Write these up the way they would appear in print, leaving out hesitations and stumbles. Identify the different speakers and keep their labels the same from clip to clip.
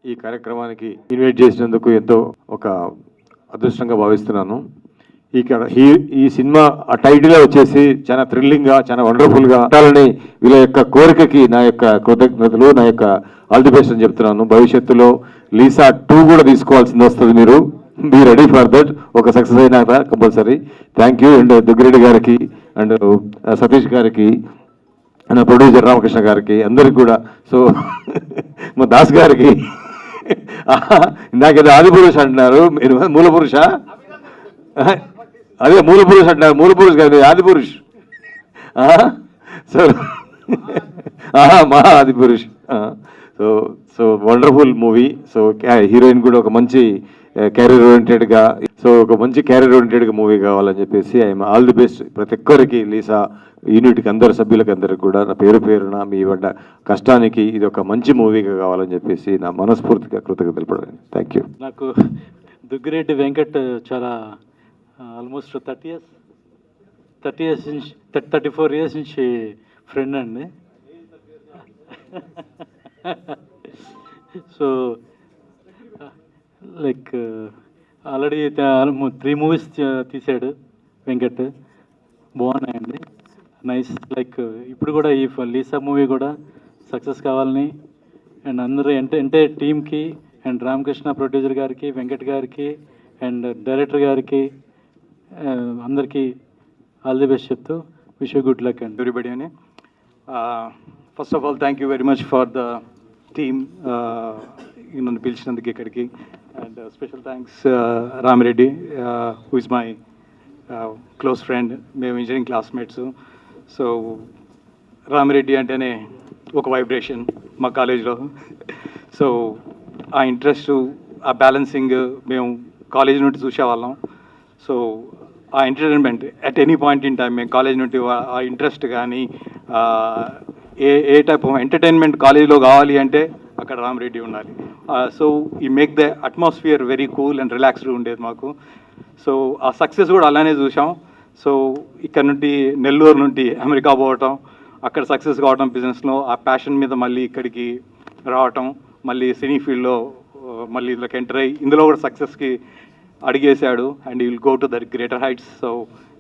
Speaker 1: ఈ కార్యక్రమానికి ఇన్వైట్ చేసినందుకు ఎంతో ఒక అదృష్టంగా భావిస్తున్నాను. ఇక్కడ ఈ సినిమా ఆ టైటిల్ వచ్చేసి చాలా థ్రిల్లింగ్గా, చాలా వండర్ఫుల్గా ఉండాలని వీళ్ళ యొక్క కోరికకి నా యొక్క కృతజ్ఞతలు, నా యొక్క ఆల్ ది బెస్ట్ అని చెప్తున్నాను. భవిష్యత్తులో లీసా 2 కూడా తీసుకోవాల్సింది వస్తుంది. మీరు బీ రెడీ ఫర్ దట్. ఒక సక్సెస్ అయినాక compulsory. Thank you. And Duggireddy గారికి అండ్ సతీష్ గారికి అండ్ ప్రొడ్యూసర్ రామకృష్ణ గారికి అందరికి కూడా. సో మా దాస్ గారికి ఇందాకేదో ఆదిపురుష్ అంటున్నారు, మీరు మూలపురుష? అదే మూలపురుష్ అంటున్నారు. మూలపురుష్ కాదు, ఆదిపురుష్. సో మా Adipurush. So so wonderful movie. So heroine కూడా ఒక మంచి క్యారియర్ ఓరియంటెడ్గా, సో ఒక మంచి క్యారియర్ ఓరియంటెడ్గా మూవీ కావాలని చెప్పేసి ఐఎమ్ ఆల్ ది బెస్ట్ ప్రతి ఒక్కరికి, లీసా యూనిట్కి అందరు సభ్యులకి అందరికి కూడా నా పేరున మీ పడ్డ కష్టానికి ఇది ఒక మంచి మూవీగా కావాలని చెప్పేసి నా మనస్ఫూర్తిగా కృతజ్ఞతలు తెలుపడానికి. Thank you.
Speaker 2: నాకు దుగ్గిరెడ్డి వెంకట్ చాలా ఆల్మోస్ట్ 34 ఇయర్స్ నుంచి ఫ్రెండ్ అండి. సో లైక్ ఆల్రెడీ 3 మూవీస్ తీశాడు వెంకట్, బాగున్నాయండి, నైస్. లైక్ ఇప్పుడు కూడా ఈ లీసా మూవీ కూడా సక్సెస్ కావాలని అండ్ అందరూ ఎంటైర్ టీమ్కి అండ్ రామకృష్ణ ప్రొడ్యూసర్ గారికి, వెంకట్ గారికి అండ్ డైరెక్టర్ గారికి అందరికీ ఆల్ ది బెస్ట్ చెప్తూ wish you good luck and everybody అని. First of all thank you very much for the team నన్ను పిలిచినందుకు ఇక్కడికి. And special thanks Ramireddy who is my close friend. మేము ఇంజనీరింగ్ క్లాస్మేట్స్. సో రామిరెడ్డి అంటేనే ఒక వైబ్రేషన్ మా కాలేజ్లో. సో ఆ ఇంట్రెస్ట్, ఆ బ్యాలెన్సింగ్ మేము కాలేజ్ నుండి చూసేవాళ్ళం. సో ఆ entertainment at any point in time మేము కాలేజ్ నుండి ఆ ఇంట్రెస్ట్ కానీ ఏ టైప్ ఆఫ్ ఎంటర్టైన్మెంట్ కాలేజ్లో కావాలి అంటే అక్కడ రామిరెడ్డి ఉండాలి. సో ఈ make the atmosphere very cool and relaxed ఉండేది మాకు. సో ఆ సక్సెస్ కూడా అలానే చూసాం. సో ఇక్కడ నుండి నెల్లూరు నుండి అమెరికా పోవటం, అక్కడ సక్సెస్ కావటం బిజినెస్లో, ఆ ప్యాషన్ మీద మళ్ళీ ఇక్కడికి రావటం, మళ్ళీ సినీ ఫీల్డ్లో మళ్ళీ ఇందులోకి ఎంటర్ అయ్యి ఇందులో కూడా సక్సెస్కి అడిగేశాడు. And you will go to the greater heights. So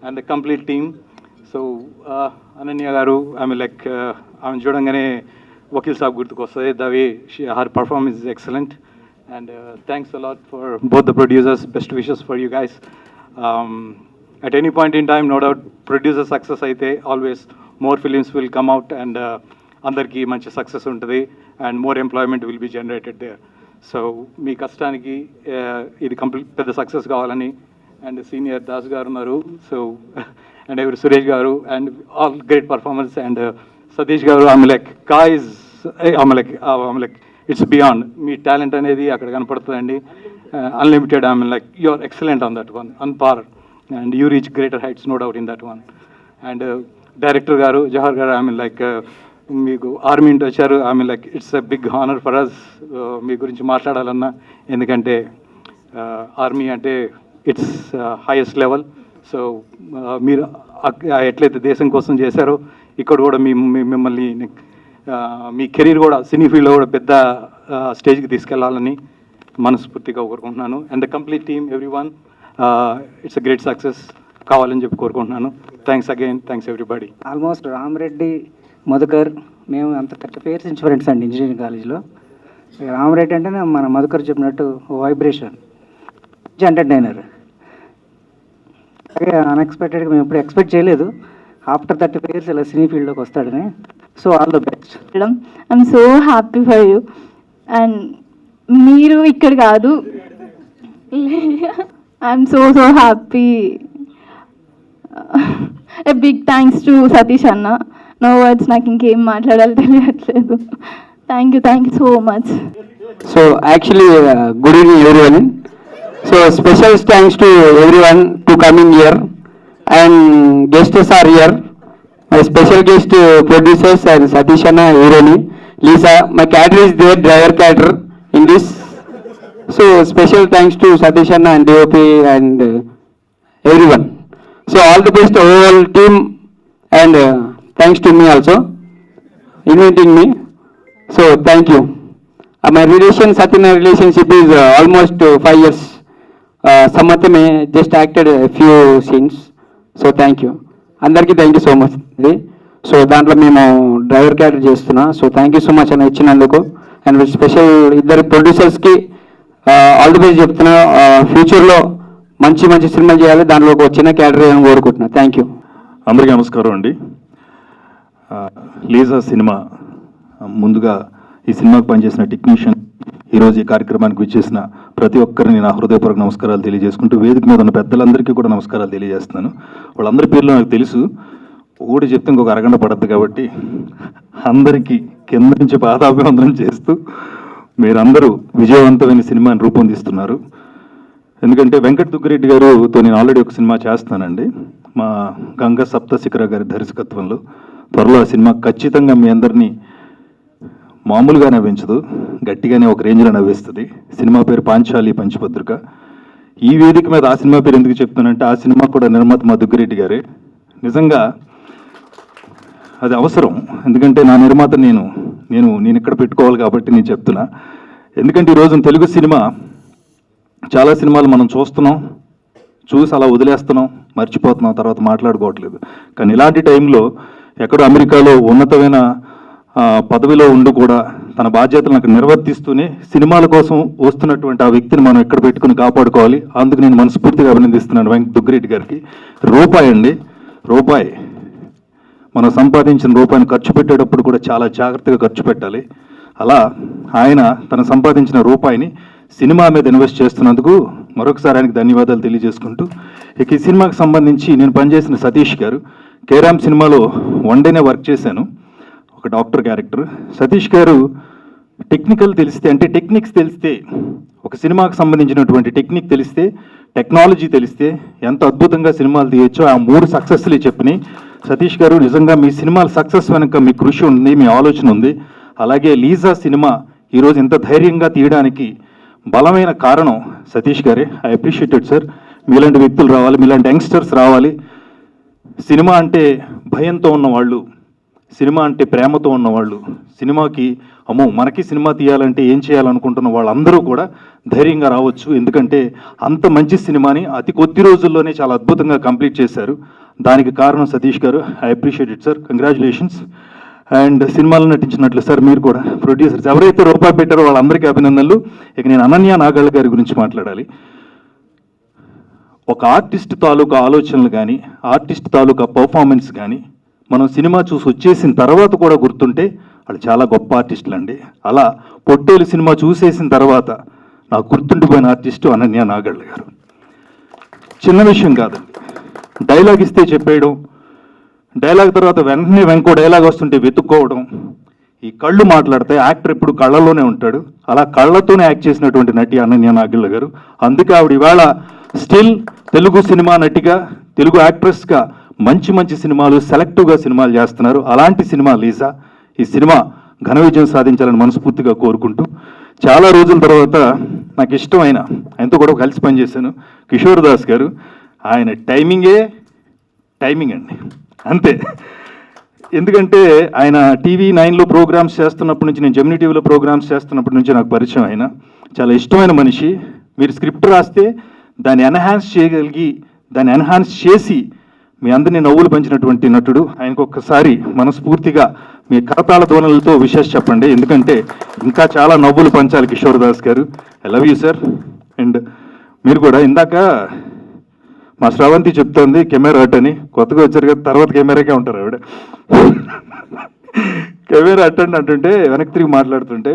Speaker 2: and the complete team. So Ananya గారు, ఆమె లైక్ ఆమె చూడంగానే వకీల్ సాబ్ గుర్తుకు వస్తుంది. The way her performance is excellent. And thanks a lot for both the producers. Best wishes for you guys. At any point in time, no doubt, producer success అయితే always more films will come out and అందరికీ మంచి success ఉంటుంది and more employment will be generated there. So మీ కష్టానికి ఇది complete పెద్ద success కావాలని. And senior Das గారు ఉన్నారు. సో అండ్ ఎవరు Suresh garu and all great performance. And Satish garu, ఆమె like guys, I'm like it's beyond. మీ టాలెంట్ అనేది అక్కడ కనపడుతుందండి. Unlimited. I'm like you are excellent on that one, on par. And you reach greater heights, no doubt in that one. And director garu, Jahar garu, I mean like meeku army into vacharu. I mean like it's a big honor for us mee gurinchi maatladalana, endukante army ante it's highest level. So meer etlaithe desam kosam chesaro ikkada kuda mimmalni me career కూడా సినీ ఫీల్డ్లో కూడా పెద్ద స్టేజ్కి తీసుకెళ్లాలని మనస్ఫూర్తిగా కోరుకుంటున్నాను. And the complete team, every one, it's a great success కావాలని చెప్పి కోరుకుంటున్నాను. Thanks again. Thanks everybody.
Speaker 3: Almost Ramireddy, Madhukar, మేము అంత 30 ఇయర్స్ నుంచి ఫ్రెండ్స్ అండి ఇంజనీరింగ్ కాలేజ్లో. రామిరెడ్డి అంటేనే మన మధుకర్ చెప్పినట్టు వైబ్రేషన్, ఎంటర్టైనర్. అలాగే అన్ఎక్స్పెక్టెడ్గా మేము ఎప్పుడు ఎక్స్పెక్ట్ చేయలేదు ఆఫ్టర్ 35 ఇయర్స్ ఇలా సినీ ఫీల్డ్లోకి వస్తాడని. So all the best.
Speaker 4: I'm so happy for you. And మీరు ఇక్కడ కాదు, I'm so happy. A big thanks to Satish అన్న. నో వర్డ్స్, నాకు ఇంకేం మాట్లాడాలి తెలియట్లేదు. Thank you so much.
Speaker 5: So actually good evening everyone. So special thanks to everyone to come in here and guests are here. My special guest producers and Satish Anna, Hironi, Lisa. My cadre is there, driver cadre in this. So special thanks to Satish Anna and DOP and everyone. So all the best to whole team and thanks to me also inviting me. So thank you. My Satyana relationship is almost 5 years. Samathe may just acted a few scenes. So thank you. అందరికీ thank you so much. So దాంట్లో మేము driver character చేస్తున్నా. So thank you so much అని ఇచ్చినందుకు. And special ఇద్దరు ప్రొడ్యూసర్స్కి all the best చెప్తున్నా. ఫ్యూచర్లో మంచి మంచి సినిమాలు చేయాలి, దాంట్లో ఒక చిన్న క్యారెక్టర్ అని కోరుకుంటున్నా. Thank you.
Speaker 6: అందరికీ నమస్కారం అండి. లీజా సినిమా ముందుగా ఈ సినిమాకి పనిచేసిన టెక్నీషియన్, ఈరోజు ఈ కార్యక్రమానికి విచ్చేసిన ప్రతి ఒక్కరిని నా హృదయపూర్వక నమస్కారాలు తెలియజేసుకుంటూ, వేదిక మీద ఉన్న పెద్దలందరికీ కూడా నమస్కారాలు తెలియజేస్తున్నాను. వాళ్ళందరి పేర్లు నాకు తెలుసు, ఒకటి చెప్తే ఇంకొక అరగంట పడద్దు కాబట్టి అందరికీ కింద నుంచి పాదాభివందనం చేస్తూ మీరందరూ విజయవంతమైన సినిమాని రూపొందిస్తున్నారు. ఎందుకంటే వెంకట్ దుగ్గిరెడ్డి గారుతో నేను ఆల్రెడీ ఒక సినిమా చేస్తానండి, మా గంగ సప్త శిఖర గారి దర్శకత్వంలో. త్వరలో ఆ సినిమా ఖచ్చితంగా మీ అందరినీ మామూలుగా నవ్వించదు, గట్టిగానే ఒక రేంజ్లో నవ్విస్తుంది. సినిమా పేరు పాంచాలి పంచభద్రిక. ఈ వేదిక మీద ఆ సినిమా పేరు ఎందుకు చెప్తానంటే, ఆ సినిమా కూడా నిర్మాత మా దుగ్గిరెడ్డి గారే. నిజంగా అది అవసరం, ఎందుకంటే నా నిర్మాత నేను ఇక్కడ పెట్టుకోవాలి కాబట్టి నేను చెప్తున్నా. ఎందుకంటే ఈరోజు తెలుగు సినిమా చాలా సినిమాలు మనం చూసి అలా వదిలేస్తున్నాం, మర్చిపోతున్నాం, తర్వాత మాట్లాడుకోవట్లేదు. కానీ ఇలాంటి టైంలో ఎక్కడో అమెరికాలో ఉన్నతమైన పదవిలో ఉండి కూడా తన బాధ్యతలను అక్కడ నిర్వర్తిస్తూనే సినిమాల కోసం వస్తున్నటువంటి ఆ వ్యక్తిని మనం ఎక్కడ పెట్టుకుని కాపాడుకోవాలి. అందుకు నేను మనస్ఫూర్తిగా అభినందిస్తున్నాను వెంకట్ దుగ్గిరెడ్డి గారికి. రూపాయి మనం సంపాదించిన రూపాయిని ఖర్చు పెట్టేటప్పుడు కూడా చాలా జాగ్రత్తగా ఖర్చు పెట్టాలి. అలా ఆయన తన సంపాదించిన రూపాయిని సినిమా మీద ఇన్వెస్ట్ చేస్తున్నందుకు మరొకసారి ఆయనకి ధన్యవాదాలు తెలియజేసుకుంటూ, ఇక ఈ సినిమాకి సంబంధించి నేను పనిచేసిన సతీష్ గారు, కేరామ్ సినిమాలో 1 డేనే వర్క్ చేశాను, ఒక డాక్టర్ క్యారెక్టర్. సతీష్ గారు టెక్నిక్స్ తెలిస్తే, ఒక సినిమాకి సంబంధించినటువంటి టెక్నిక్ తెలిస్తే, టెక్నాలజీ తెలిస్తే ఎంత అద్భుతంగా సినిమాలు తీయచ్చో ఆ 3 సక్సెస్లు చెప్పినాయి. సతీష్ గారు, నిజంగా మీ సినిమాల సక్సెస్ వెనక మీ కృషి ఉంది, మీ ఆలోచన ఉంది. అలాగే లీజా సినిమా ఈరోజు ఇంత ధైర్యంగా తీయడానికి బలమైన కారణం సతీష్ గారే. I appreciated sir. మీలాంటి వ్యక్తులు రావాలి, మీలాంటి యంగ్స్టర్స్ రావాలి. సినిమా అంటే భయంతో ఉన్నవాళ్ళు, సినిమా అంటే ప్రేమతో ఉన్నవాళ్ళు, సినిమాకి మనకి సినిమా తీయాలంటే ఏం చేయాలనుకుంటున్న వాళ్ళందరూ కూడా ధైర్యంగా రావచ్చు. ఎందుకంటే అంత మంచి సినిమాని అతి కొద్ది రోజుల్లోనే చాలా అద్భుతంగా కంప్లీట్ చేశారు. దానికి కారణం సతీష్ గారు. I appreciated sir, congratulations. And సినిమాలో నటించినట్లు సార్ మీరు కూడా ప్రొడ్యూసర్స్ ఎవరైతే రూపాయి పెట్టారో వాళ్ళందరికీ అభినందనలు. ఇక నేను అనన్య నాగళ్ళ గారి గురించి మాట్లాడాలి. ఒక ఆర్టిస్ట్ తాలూకా ఆలోచనలు కానీ, ఆర్టిస్ట్ తాలూకా పర్ఫార్మెన్స్ కానీ మనం సినిమా చూసి వచ్చేసిన తర్వాత కూడా గుర్తుంటే వాళ్ళు చాలా గొప్ప ఆర్టిస్టులు అండి. అలా పొట్టేలు సినిమా చూసేసిన తర్వాత నాకు గుర్తుండిపోయిన ఆర్టిస్టు అనన్య నాగళ్ళ గారు. చిన్న విషయం కాదండి, డైలాగ్ ఇస్తే చెప్పేయడం, డైలాగ్ తర్వాత వెంటనే ఇంకో డైలాగ్ వస్తుంటే వెతుక్కోవడం. ఈ కళ్ళు మాట్లాడితే యాక్టర్ ఎప్పుడు కళ్ళలోనే ఉంటాడు, అలా కళ్ళతోనే యాక్ట్ చేసినటువంటి నటి అనన్య నాగళ్ళ గారు. అందుకే ఆవిడ ఇవాళ స్టిల్ తెలుగు సినిమా నటిగా, తెలుగు యాక్ట్రెస్గా మంచి సినిమాలు, సెలెక్టివ్గా సినిమాలు చేస్తున్నారు. అలాంటి సినిమా లీజా. ఈ సినిమా ఘన విజయం సాధించాలని మనస్ఫూర్తిగా కోరుకుంటూ, చాలా రోజుల తర్వాత నాకు ఇష్టమైన ఆయనతో కూడా కలిసి పనిచేశాను, కిషోర్ దాస్ గారు. ఆయన టైమింగ్ అండి, అంతే. ఎందుకంటే ఆయన టీవీ 9లో ప్రోగ్రామ్స్ చేస్తున్నప్పటి నుంచి, నేను జెమినీ టీవీలో ప్రోగ్రామ్స్ చేస్తున్నప్పటి నుంచి నాకు పరిచయం. ఆయన చాలా ఇష్టమైన మనిషి. మీరు స్క్రిప్ట్ రాస్తే దాన్ని ఎన్హాన్స్ చేసి మీ అందరినీ నవ్వులు పంచినటువంటి నటుడు. ఆయనకు ఒక్కసారి మనస్ఫూర్తిగా మీ కరతాళ ధ్వనులతో విషెస్ చెప్పండి, ఎందుకంటే ఇంకా చాలా నవ్వులు పంచాలి కిషోర్ దాస్ గారు. I love you sir. And మీరు కూడా ఇందాక మా శ్రవంతి చెప్తోంది కెమెరా అట్ అని, కొత్తగా వచ్చారు కదా, తర్వాత కెమెరాకే ఉంటారు ఆవిడ. కెమెరా అటెండ్ అంటుంటే వెనక్కి తిరిగి మాట్లాడుతుంటే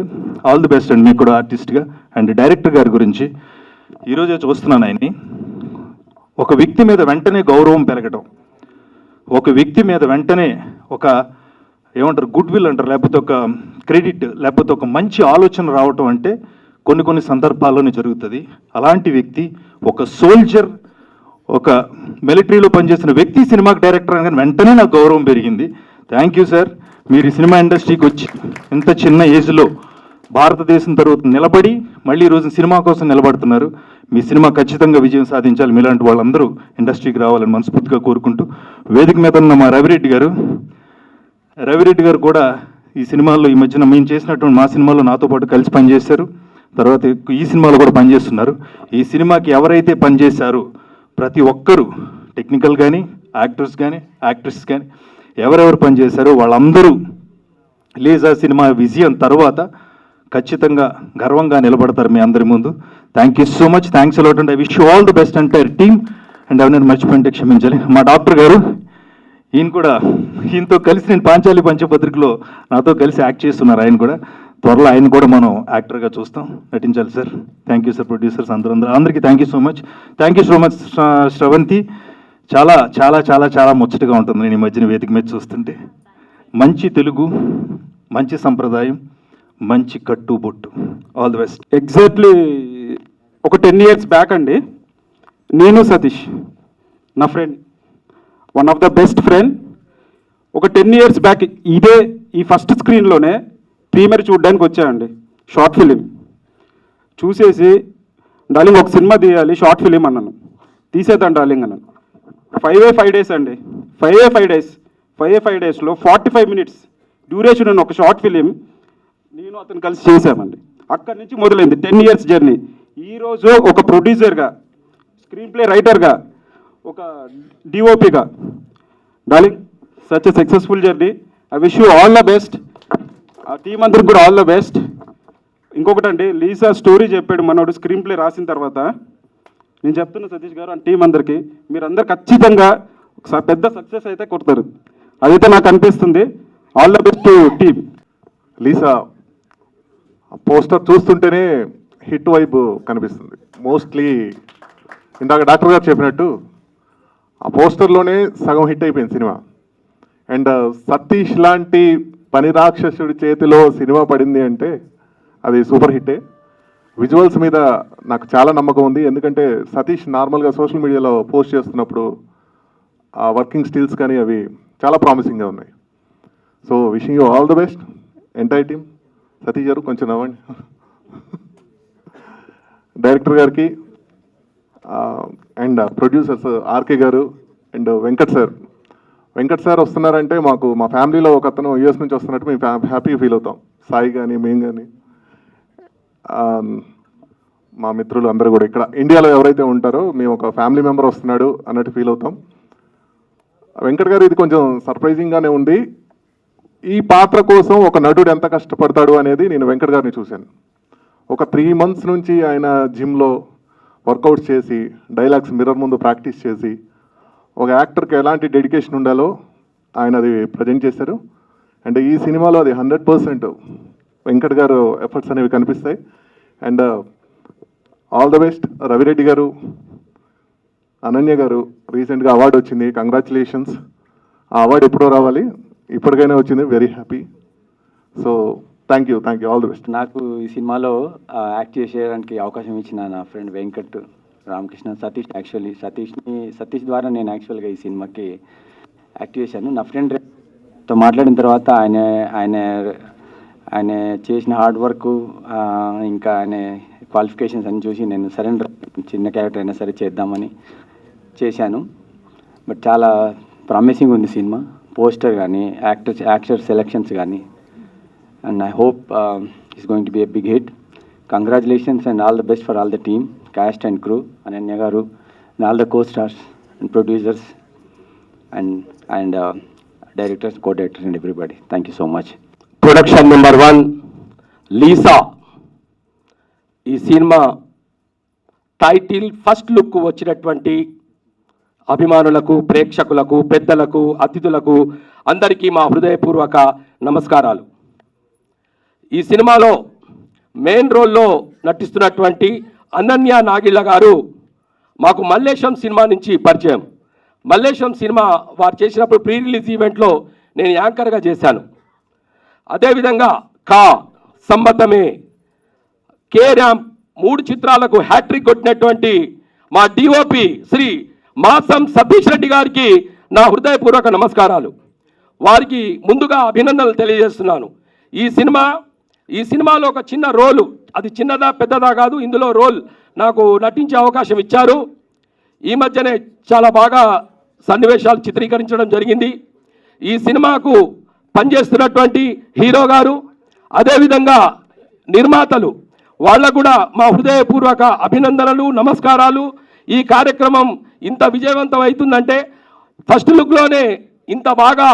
Speaker 6: ఆల్ ది బెస్ట్ అండి మీకు కూడా ఆర్టిస్ట్గా. అండ్ డైరెక్టర్ గారి గురించి ఈరోజే చూస్తున్నాను ఆయన్ని. ఒక వ్యక్తి మీద వెంటనే గౌరవం పెరగడం, ఒక వ్యక్తి మీద వెంటనే ఒక ఏమంటారు గుడ్ విల్ అంటారు, లేకపోతే ఒక క్రెడిట్, లేకపోతే ఒక మంచి ఆలోచన రావటం అంటే కొన్ని సందర్భాల్లోనే జరుగుతుంది. అలాంటి వ్యక్తి, ఒక సోల్జర్, ఒక మిలిటరీలో పనిచేసిన వ్యక్తి సినిమాకి డైరెక్టర్ అనగానే వెంటనే నాకు గౌరవం పెరిగింది. Thank you sir. మీరు ఈ సినిమా ఇండస్ట్రీకి వచ్చి ఇంత చిన్న ఏజ్లో భారతదేశం తర్వాత నిలబడి మళ్ళీ ఈరోజు సినిమా కోసం నిలబడుతున్నారు. మీ సినిమా ఖచ్చితంగా విజయం సాధించాలి, మీలాంటి వాళ్ళందరూ ఇండస్ట్రీకి రావాలని మనస్ఫూర్తిగా కోరుకుంటూ, వేదిక మీద ఉన్న మా రవిరెడ్డి గారు కూడా ఈ సినిమాల్లో ఈ మధ్యన మేము చేసినటువంటి మా సినిమాలో నాతో పాటు కలిసి పనిచేశారు. తర్వాత ఈ సినిమాలో కూడా పనిచేస్తున్నారు. ఈ సినిమాకి ఎవరైతే పనిచేశారో ప్రతి ఒక్కరూ టెక్నికల్ కానీ, యాక్టర్స్ కానీ, యాక్ట్రెస్ కానీ ఎవరెవరు పనిచేశారో వాళ్ళందరూ లీజా సినిమా విజయం తర్వాత ఖచ్చితంగా గర్వంగా నిలబడతారు మీ అందరి ముందు. Thank you so much, thanks a lot and I wish you all the best entire team. And ఎవరైనా మర్చిపోయింటే క్షమించాలి. మా డాక్టర్ గారు, ఈయనతో కలిసి నేను పాంచాలి పంచపత్రికలో నాతో కలిసి యాక్ట్ చేస్తున్నారు. ఆయన కూడా త్వరలో ఆయన కూడా మనం యాక్టర్గా చూస్తాం, నటించాలి sir. Thank you sir, producers అందరికీ thank you so much. Thank you so much Sravanthi. చాలా చాలా చాలా చాలా ముచ్చటగా ఉంటుంది నేను ఈ మధ్యన వేదిక మీద చూస్తుంటే. మంచి తెలుగు, మంచి సంప్రదాయం, మంచి కట్టుబొట్టు. All the best.
Speaker 7: ఎగ్జాక్ట్లీ ఒక 10 years బ్యాక్ అండి, నేను సతీష్ నా friend, one of the best friend. ఒక 10 years బ్యాక్ ఈ ఫస్ట్ స్క్రీన్లోనే ప్రీమియర్ చూడడానికి వచ్చాయండి. షార్ట్ ఫిలిం చూసేసి, డార్లింగ్ ఒక సినిమా తీయాలి షార్ట్ ఫిలిం అన్నాను. తీసేద్దాం డార్లింగ్ అన్నాను. 5 days అండి, 5 daysలో 45 minutes డ్యూరేషన్ ఉన్న ఒక షార్ట్ ఫిలిం నేను అతను కలిసి చేశామండి. అక్కడి నుంచి మొదలైంది 10 years జర్నీ. ఈరోజు ఒక ప్రొడ్యూసర్గా, స్క్రీన్ ప్లే రైటర్గా, ఒక డిఓపిగా, darling such a successful journey. I wish you all the best. ఆ టీం అందరికి కూడా ఆల్ ద బెస్ట్. ఇంకొకటండి, లీసా స్టోరీ చెప్పాడు మనోడు స్క్రీన్ ప్లే రాసిన తర్వాత. నేను చెప్తున్నా సతీష్ గారు అండ్ టీం అందరికీ, మీరందరూ ఖచ్చితంగా పెద్ద సక్సెస్ అయితే కొడతారు, అదైతే నాకు అనిపిస్తుంది. All the best to team.
Speaker 1: Lisa poster చూస్తుంటేనే హిట్ వైబ్ కనిపిస్తుంది. మోస్ట్లీ ఇందాక డాక్టర్ గారు చెప్పినట్టు ఆ పోస్టర్లోనే సగం హిట్ అయిపోయింది సినిమా. అండ్ సతీష్ లాంటి పని రాక్షసుడి చేతిలో సినిమా పడింది అంటే అది సూపర్ హిట్టే. విజువల్స్ మీద నాకు చాలా నమ్మకం ఉంది, ఎందుకంటే సతీష్ నార్మల్గా సోషల్ మీడియాలో పోస్ట్ చేస్తున్నప్పుడు ఆ వర్కింగ్ స్టిల్స్ కానీ అవి చాలా ప్రామిసింగ్గా ఉన్నాయి. So wishing you all the best entire team. Satish గారు కొంచెం నవ్వండి. డైరెక్టర్ గారికి అండ్ ప్రొడ్యూసర్స్ ఆర్కే గారు అండ్ వెంకట్ సార్ వస్తున్నారంటే మాకు మా ఫ్యామిలీలో ఒక అతను యూఎస్ నుంచి వస్తున్నట్టు మేము హ్యాపీ ఫీల్ అవుతాం. సాయి కానీ మేము కానీ మా మిత్రులు అందరూ కూడా ఇక్కడ ఇండియాలో ఎవరైతే ఉంటారో మేము ఒక ఫ్యామిలీ మెంబర్ వస్తున్నాడు అన్నట్టు ఫీల్ అవుతాం. వెంకట్ గారు ఇది కొంచెం సర్ప్రైజింగ్గానే ఉంది. ఈ పాత్ర కోసం ఒక నటుడు ఎంత కష్టపడతాడు అనేది నేను వెంకట్ గారిని చూశాను. ఒక 3 months నుంచి ఆయన జిమ్లో వర్కౌట్స్ చేసి, డైలాగ్స్ మిర్రర్ ముందు ప్రాక్టీస్ చేసి, ఒక యాక్టర్కి ఎలాంటి డెడికేషన్ ఉండాలో ఆయన అది ప్రజెంట్ చేశారు. అండ్ ఈ సినిమాలో అది 100% వెంకట్ గారు ఎఫర్ట్స్ అనేవి కనిపిస్తాయి. And all the best Ravi Reddy గారు, అనన్య గారు. రీసెంట్గా అవార్డు వచ్చింది, కంగ్రాచులేషన్స్. ఆ అవార్డు ఎప్పుడో రావాలి, ఇప్పటికైనా వచ్చింది, very happy. So thank you all the best.
Speaker 5: నాకు ఈ సినిమాలో యాక్ట్ చేసేయడానికి అవకాశం ఇచ్చిన నా ఫ్రెండ్ వెంకట్, రామకృష్ణ, సతీష్ ద్వారా నేను యాక్చువల్గా ఈ సినిమాకి యాక్ట్ చేశాను. నా ఫ్రెండ్తో మాట్లాడిన తర్వాత ఆయన చేసిన హార్డ్ వర్క్, ఇంకా ఆయన క్వాలిఫికేషన్స్ అన్ని చూసి నేను సరెండర్, చిన్న క్యారెక్టర్ అయినా సరే చేద్దామని చేశాను. బట్ చాలా ప్రామిసింగ్ ఉంది సినిమా, పోస్టర్ కానీ, యాక్టర్ సెలెక్షన్స్ కానీ. And I hope it's going to be a big hit. Congratulations and all the best for all the team, cast and crew, Ananya garu, and all the co-stars and producers and directors, co-directors and everybody. Thank you so much.
Speaker 8: Production number 1, Lisa. ఈ cinema title first look వచ్చినటువంటి అభిమానులకు, ప్రేక్షకులకు, పెద్దలకు, అతిథులకు అందరికీ మా హృదయపూర్వక నమస్కారాలు. ఈ సినిమాలో మెయిన్ రోల్లో నటిస్తున్నటువంటి అనన్య నాగిళ్ళ గారు మాకు మల్లేశం సినిమా నుంచి పరిచయం. మల్లేశం సినిమా వారు చేసినప్పుడు ప్రీ రిలీజ్ ఈవెంట్లో నేను యాంకర్గా చేశాను. అదేవిధంగా సమ్మతమే, కే ర్యాంప్ 3 చిత్రాలకు హ్యాట్రిక్ కొట్టినటువంటి మా డిఓపి శ్రీ మాసం సతీష్ రెడ్డి గారికి నా హృదయపూర్వక నమస్కారాలు. వారికి ముందుగా అభినందనలు తెలియజేస్తున్నాను. ఈ సినిమాలో ఒక చిన్న రోలు, అది చిన్నదా పెద్దదా కాదు, ఇందులో రోల్ నాకు నటించే అవకాశం ఇచ్చారు. ఈ మధ్యనే చాలా బాగా సన్నివేశాలు చిత్రీకరించడం జరిగింది. ఈ సినిమాకు పనిచేస్తున్నటువంటి హీరో గారు, అదేవిధంగా నిర్మాతలు, వాళ్ళకు కూడా మా హృదయపూర్వక అభినందనలు, నమస్కారాలు. ఈ కార్యక్రమం ఇంత విజయవంతం అవుతుందంటే ఫస్ట్ లుక్లోనే ఇంత బాగా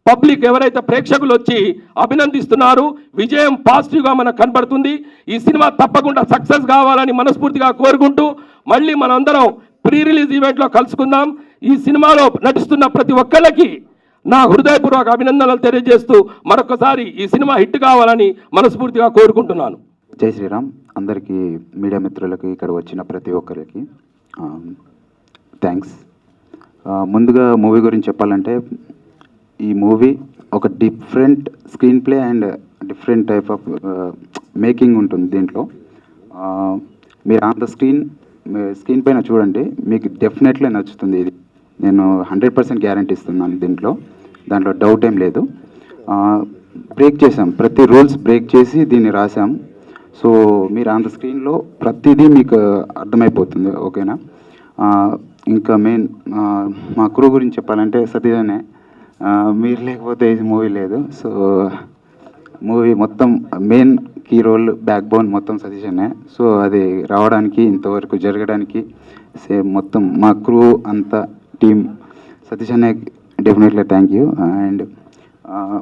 Speaker 8: పబ్లిక్ ఎవరైతే ప్రేక్షకులు వచ్చి అభినందిస్తున్నారు, విజయం పాజిటివ్గా మనకు కనబడుతుంది. ఈ సినిమా తప్పకుండా సక్సెస్ కావాలని మనస్ఫూర్తిగా కోరుకుంటూ మళ్ళీ మనందరం ప్రీ రిలీజ్ ఈవెంట్లో కలుసుకుందాం. ఈ సినిమాలో నటిస్తున్న ప్రతి ఒక్కళ్ళకి నా హృదయపూర్వక అభినందనలు తెలియజేస్తూ మరొకసారి ఈ సినిమా హిట్ కావాలని మనస్ఫూర్తిగా కోరుకుంటున్నాను.
Speaker 9: జై శ్రీరామ్. అందరికీ మీడియా మిత్రులకి ఇక్కడ వచ్చిన ప్రతి ఒక్కరికి థ్యాంక్స్. ముందుగా మూవీ గురించి చెప్పాలంటే ఈ మూవీ ఒక different screen play and different type of making ఉంటుంది దీంట్లో. మీరు ఆన్ ద స్క్రీన్ పైన చూడండి, మీకు డెఫినెట్లీ నచ్చుతుంది. ఇది నేను 100% గ్యారంటీ ఇస్తున్నాను. దాంట్లో డౌట్ ఏం లేదు. బ్రేక్ చేసాం, ప్రతి రూల్స్ బ్రేక్ చేసి దీన్ని రాసాం. సో మీరు ఆన్ ద స్క్రీన్లో ప్రతిదీ మీకు అర్థమైపోతుంది. ఓకేనా? ఇంకా మెయిన్ మా క్రూ గురించి చెప్పాలంటే సతీష్, మీరు లేకపోతే ఇది మూవీ లేదు. సో మూవీ మొత్తం main key role, backbone మొత్తం సతీష్ అనే. సో అది రావడానికి, ఇంతవరకు జరగడానికి సేమ్ మొత్తం మా క్రూ అంతా టీమ్ సతీష్ అనే డెఫినెట్లీ థ్యాంక్ యూ. అండ్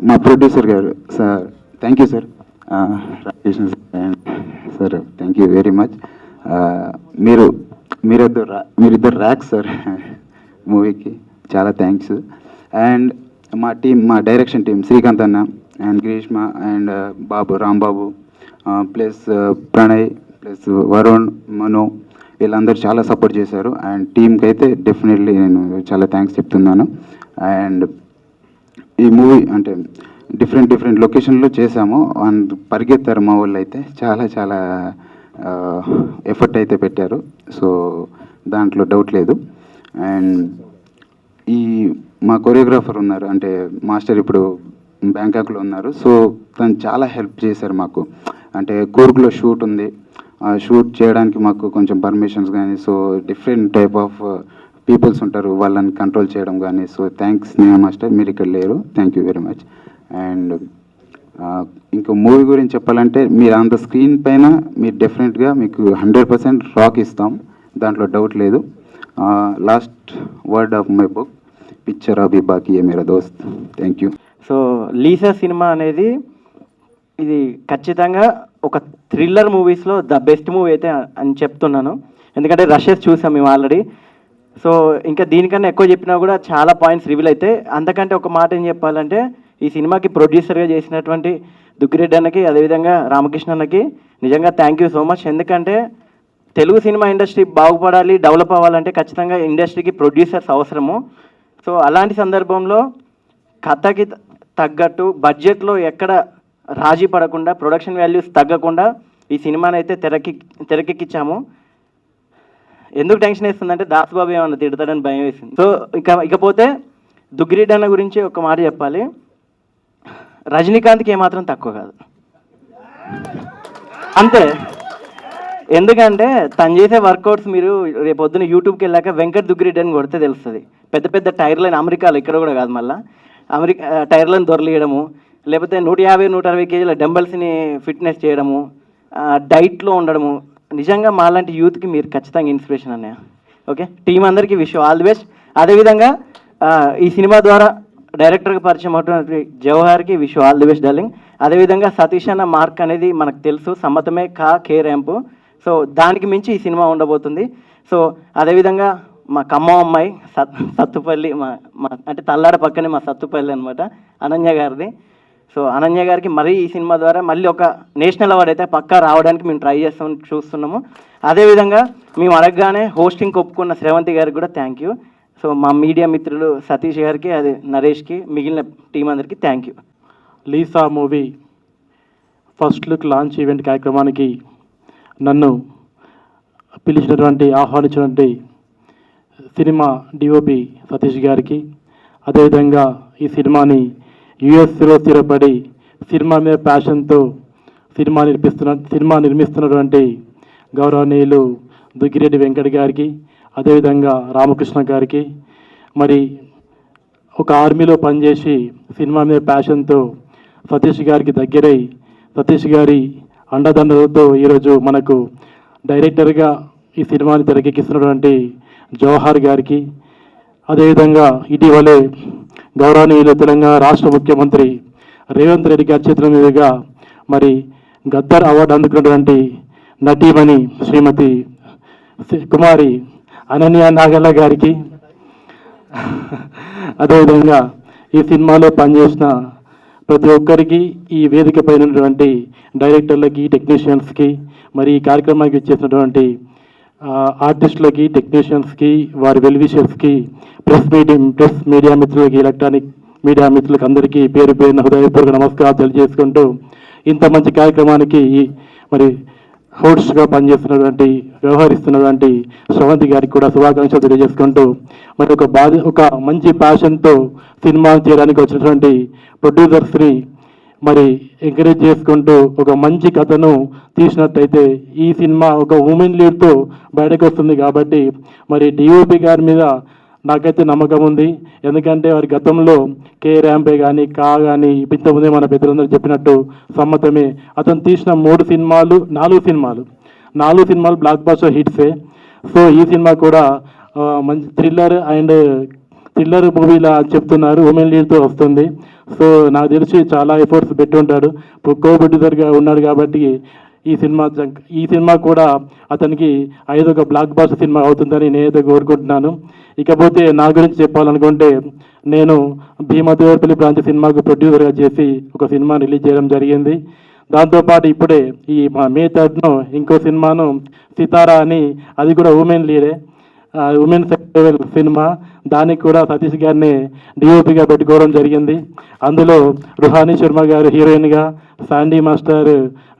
Speaker 9: మా ప్రొడ్యూసర్ గారు sir, thank you sir. Ramakrishna sir, thank you very much. మీరిద్దరు ర్యాక్ సార్ మూవీకి, చాలా థ్యాంక్స్. అండ్ మా టీం, మా డైరెక్షన్ టీం, శ్రీకాంత్ అన్న and Greeshma and Rambabu plus Pranay plus Varun, Manu, వీళ్ళందరూ చాలా సపోర్ట్ చేశారు. అండ్ టీంకి అయితే డెఫినెట్లీ నేను చాలా థ్యాంక్స్ చెప్తున్నాను. అండ్ ఈ మూవీ అంటే డిఫరెంట్ లొకేషన్లో చేశాము. అండ్ పరిగెత్తారు మా వాళ్ళు అయితే, చాలా ఎఫర్ట్ అయితే పెట్టారు. సో దాంట్లో డౌట్ లేదు. అండ్ ఈ మా కొరియోగ్రాఫర్ ఉన్నారు, అంటే మాస్టర్ ఇప్పుడు బ్యాంకాక్లో ఉన్నారు. సో తను చాలా హెల్ప్ చేశారు మాకు. అంటే కూర్గ్లో షూట్ ఉంది, షూట్ చేయడానికి మాకు కొంచెం పర్మిషన్స్ కానీ, so different type of peoples ఉంటారు, వాళ్ళని కంట్రోల్ చేయడం కానీ. సో థ్యాంక్స్ నేహా మాస్టర్, మీరు ఇక్కడ లేరు, thank you very much. And ఇంకో మూవీ గురించి చెప్పాలంటే మీరు ఆన్ ద స్క్రీన్ పైన మీరు డెఫినెట్గా మీకు 100% రాక్ ఇస్తాం, దాంట్లో డౌట్ లేదు. Last word of my book, picture అభి బాకీ ఏ మేరా దోస్త్. Thank you.
Speaker 5: సో లీసా సినిమా అనేది ఇది ఖచ్చితంగా ఒక థ్రిల్లర్ మూవీస్లో ద బెస్ట్ మూవీ అయితే అని చెప్తున్నాను. ఎందుకంటే రషెస్ చూసాం మేము ఆల్రెడీ. సో ఇంకా దీనికన్నా ఎక్కువ చెప్పినా కూడా చాలా పాయింట్స్ రివీల్ అయితే. అంతకంటే ఒక మాట ఏం చెప్పాలంటే, ఈ సినిమాకి ప్రొడ్యూసర్గా చేసినటువంటి దుగ్గిరెడ్డి అన్నకి, అదేవిధంగా రామకృష్ణ అన్నకి నిజంగా థ్యాంక్ యూ సో మచ్. ఎందుకంటే తెలుగు సినిమా ఇండస్ట్రీ బాగుపడాలి, డెవలప్ అవ్వాలంటే ఖచ్చితంగా ఇండస్ట్రీకి ప్రొడ్యూసర్స్ అవసరము. సో అలాంటి సందర్భంలో కథకి తగ్గట్టు బడ్జెట్లో ఎక్కడ రాజీ పడకుండా, ప్రొడక్షన్ వాల్యూస్ తగ్గకుండా ఈ సినిమాని అయితే తెరకెక్కించాము. ఎందుకు టెన్షన్ వేస్తుందంటే దాసుబాబు ఏమన్నా తిడతాడని భయం వేసింది. సో ఇకపోతే దుగ్గిరెడ్డి అన్న గురించి ఒక మాట చెప్పాలి, రజనీకాంత్కి ఏమాత్రం తక్కువ కాదు అంతే. ఎందుకంటే తను చేసే వర్కౌట్స్ మీరు రేపు పొద్దున యూట్యూబ్కి వెళ్ళాక వెంకట్ దుగ్గిరెడ్డి అని కొడితే తెలుస్తుంది. పెద్ద టైర్లను, అమెరికాలో ఇక్కడ కూడా కాదు, మళ్ళీ టైర్లను దొరలియడము, లేకపోతే 150-160 కేజీల డంబల్స్ని ఫిట్నెస్ చేయడము, డైట్లో ఉండడము. నిజంగా మాలాంటి యూత్కి మీరు ఖచ్చితంగా ఇన్స్పిరేషన్ అన్నయ్య. ఓకే, టీం అందరికీ విష్ ఆల్ ది బెస్ట్. అదేవిధంగా ఈ సినిమా ద్వారా డైరెక్టర్కి పరిచయం అవుతున్న జవహర్కి wish all the best darling. అదేవిధంగా సతీష్ అన్న మార్క్ అనేది మనకు తెలుసు, సమ్మతమే కే ర్యాంపు. సో దానికి మించి ఈ సినిమా ఉండబోతుంది. సో అదేవిధంగా మా ఖమ్మం అమ్మాయి సత్తుపల్లి, మా అంటే తల్లాడ పక్కనే మా సత్తుపల్లి అనమాట, అనన్య గారిది. సో అనన్య గారికి మరీ ఈ సినిమా ద్వారా మళ్ళీ ఒక నేషనల్ అవార్డు అయితే పక్కా రావడానికి మేము ట్రై చూస్తున్నాము. అదేవిధంగా మేము అడగగానే హోస్టింగ్ ఒప్పుకున్న శ్రవంతి గారికి కూడా థ్యాంక్ యూ. సో మా మీడియా మిత్రులు సతీష్ గారికి, అదే నరేష్కి, మిగిలిన టీం అందరికీ thank you.
Speaker 2: Lisa movie first look launch event కార్యక్రమానికి నన్ను ఆహ్వానించినటువంటి సినిమా డిఓపి సతీష్ గారికి, అదేవిధంగా ఈ సినిమాని యుఎస్లో స్థిరపడి సినిమా మీద ప్యాషన్తో సినిమా నిర్మిస్తున్నటువంటి గౌరవనీయులు దుగ్గిరెడ్డి వెంకట్ గారికి, అదేవిధంగా రామకృష్ణ గారికి, మరి ఒక ఆర్మీలో పనిచేసి సినిమా మీద ప్యాషన్తో సతీష్ గారికి దగ్గరై సతీష్ గారి అండదండలతో ఈరోజు మనకు డైరెక్టర్గా ఈ సినిమాని తెరకెక్కిస్తున్నటువంటి జవహర్ గారికి, అదేవిధంగా ఇటీవలే గౌరవనీయులు తెలంగాణ రాష్ట్ర ముఖ్యమంత్రి రేవంత్ రెడ్డి గారి చేతుల మీదుగా మరి గద్దర్ అవార్డు అందుకున్నటువంటి నటీమణి శ్రీమతి కుమారి అనన్య నాగల్ల గారికి, అదేవిధంగా ఈ సినిమాలో పనిచేసిన ప్రతి ఒక్కరికి, ఈ వేదిక పైన ఉన్నటువంటి డైరెక్టర్లకి, టెక్నీషియన్స్కి, మరి ఈ కార్యక్రమానికి ఇచ్చేసినటువంటి ఆర్టిస్టులకి, టెక్నీషియన్స్కి, వారి వెల్విషర్స్కి, ప్రెస్ మీడియా మిత్రులకి, ఎలక్ట్రానిక్ మీడియా మిత్రులకి అందరికీ పేరు పేరున హృదయపూర్వక నమస్కారాలు తెలియజేసుకుంటూ ఇంత మంచి కార్యక్రమానికి మరి హోస్ట్గా పనిచేస్తున్నటువంటి వ్యవహరిస్తున్నటువంటి శ్రవంతి గారికి కూడా శుభాకాంక్షలు తెలియజేసుకుంటూ మరి ఒక మంచి ప్యాషన్తో సినిమా చేయడానికి వచ్చినటువంటి ప్రొడ్యూసర్స్ని మరి ఎంకరేజ్ చేసుకుంటూ ఒక మంచి కథను తీసినట్టయితే ఈ సినిమా ఒక ఉమెన్ లీడ్తో బయటకు వస్తుంది. కాబట్టి మరి డిఓపి గారి మీద నాకైతే నమ్మకం ఉంది. ఎందుకంటే వారి గతంలో కే ర్యాంపే కానీ కానీ ఇంతకుముందే మన పెద్దలందరూ చెప్పినట్టు సమ్మతమే, అతను తీసిన 4 సినిమాలు బ్లాక్ బస్టర్ హిట్సే. సో ఈ సినిమా కూడా మంచి థ్రిల్లర్ మూవీలా చెప్తున్నారు, ఉమెన్ లీడ్తో వస్తుంది. సో నాకు తెలిసి చాలా ఎఫర్ట్స్ పెట్టి ఉంటాడు, ప్రొడ్యూసర్గా ఉన్నాడు. కాబట్టి ఈ సినిమా కూడా అతనికి ఒక బ్లాక్ బస్టర్ సినిమా అవుతుందని నేనైతే కోరుకుంటున్నాను. ఇకపోతే నా గురించి చెప్పాలనుకుంటే, నేను భీమదేవరపల్లి బ్రాంచ్ సినిమాకు ప్రొడ్యూసర్గా చేసి ఒక సినిమా రిలీజ్ చేయడం జరిగింది. దాంతోపాటు ఇప్పుడే ఈ మే 3 ఇంకో సినిమాను సితారా అని, అది కూడా ఉమెన్ లీడే, ఉమెన్ లెవెల్ సినిమా, దానికి కూడా సతీష్ గారిని డిఓపిగా పెట్టుకోవడం జరిగింది. అందులో రుహానీ శర్మ గారు హీరోయిన్గా, శాండీ మాస్టర్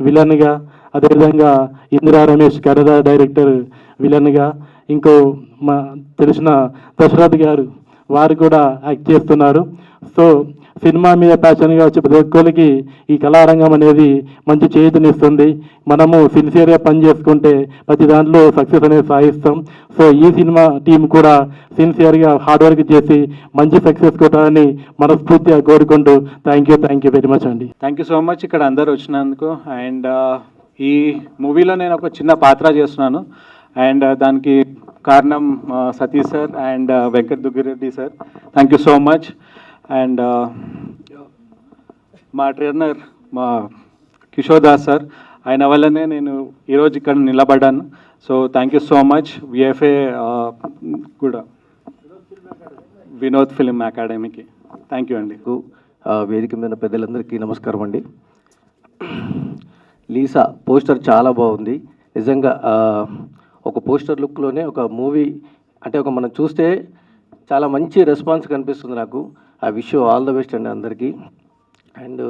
Speaker 2: విలన్గా, అదేవిధంగా ఇందిరా రమేష్ కథ డైరెక్టర్ విలన్గా, ఇంకో మా తెలిసిన దశరథ్ గారు వారు కూడా యాక్ట్ చేస్తున్నారు. సో సినిమా మీద ప్యాషన్గా వచ్చే ప్రతి ఒక్కరికి ఈ కళారంగం అనేది మంచి చేతినిస్తుంది. మనము సిన్సియర్గా పనిచేసుకుంటే ప్రతి దాంట్లో సక్సెస్ అనేది సాధిస్తాం. సో ఈ సినిమా టీం కూడా సిన్సియర్గా హార్డ్ వర్క్ చేసి మంచి సక్సెస్ కొట్టాలని మనస్ఫూర్తిగా కోరుకుంటూ థ్యాంక్ యూ వెరీ మచ్ అండి.
Speaker 10: థ్యాంక్ యూ సో మచ్ ఇక్కడ అందరు వచ్చినందుకు. అండ్ ఈ మూవీలో నేను ఒక చిన్న పాత్ర చేస్తున్నాను. అండ్ దానికి కారణం Satish sir and Venkat Duggireddy sir. Thank you so much. And మా ట్రైనర్ మా కిషోర్ దాస్ సార్, ఆయన వల్లనే నేను ఈరోజు ఇక్కడ నిలబడ్డాను. So thank you so much. VFA కూడా వినోద్ ఫిలిం అకాడమీకి థ్యాంక్ యూ అండి.
Speaker 11: వేదిక మీద పెద్దలందరికీ నమస్కారం అండి. లీసా పోస్టర్ చాలా బాగుంది నిజంగా. ఒక పోస్టర్ లుక్లోనే ఒక మూవీ అంటే మనం చూస్తే చాలా మంచి రెస్పాన్స్ కనిపిస్తుంది నాకు. I wish you all the best అండి అందరికీ. అండ్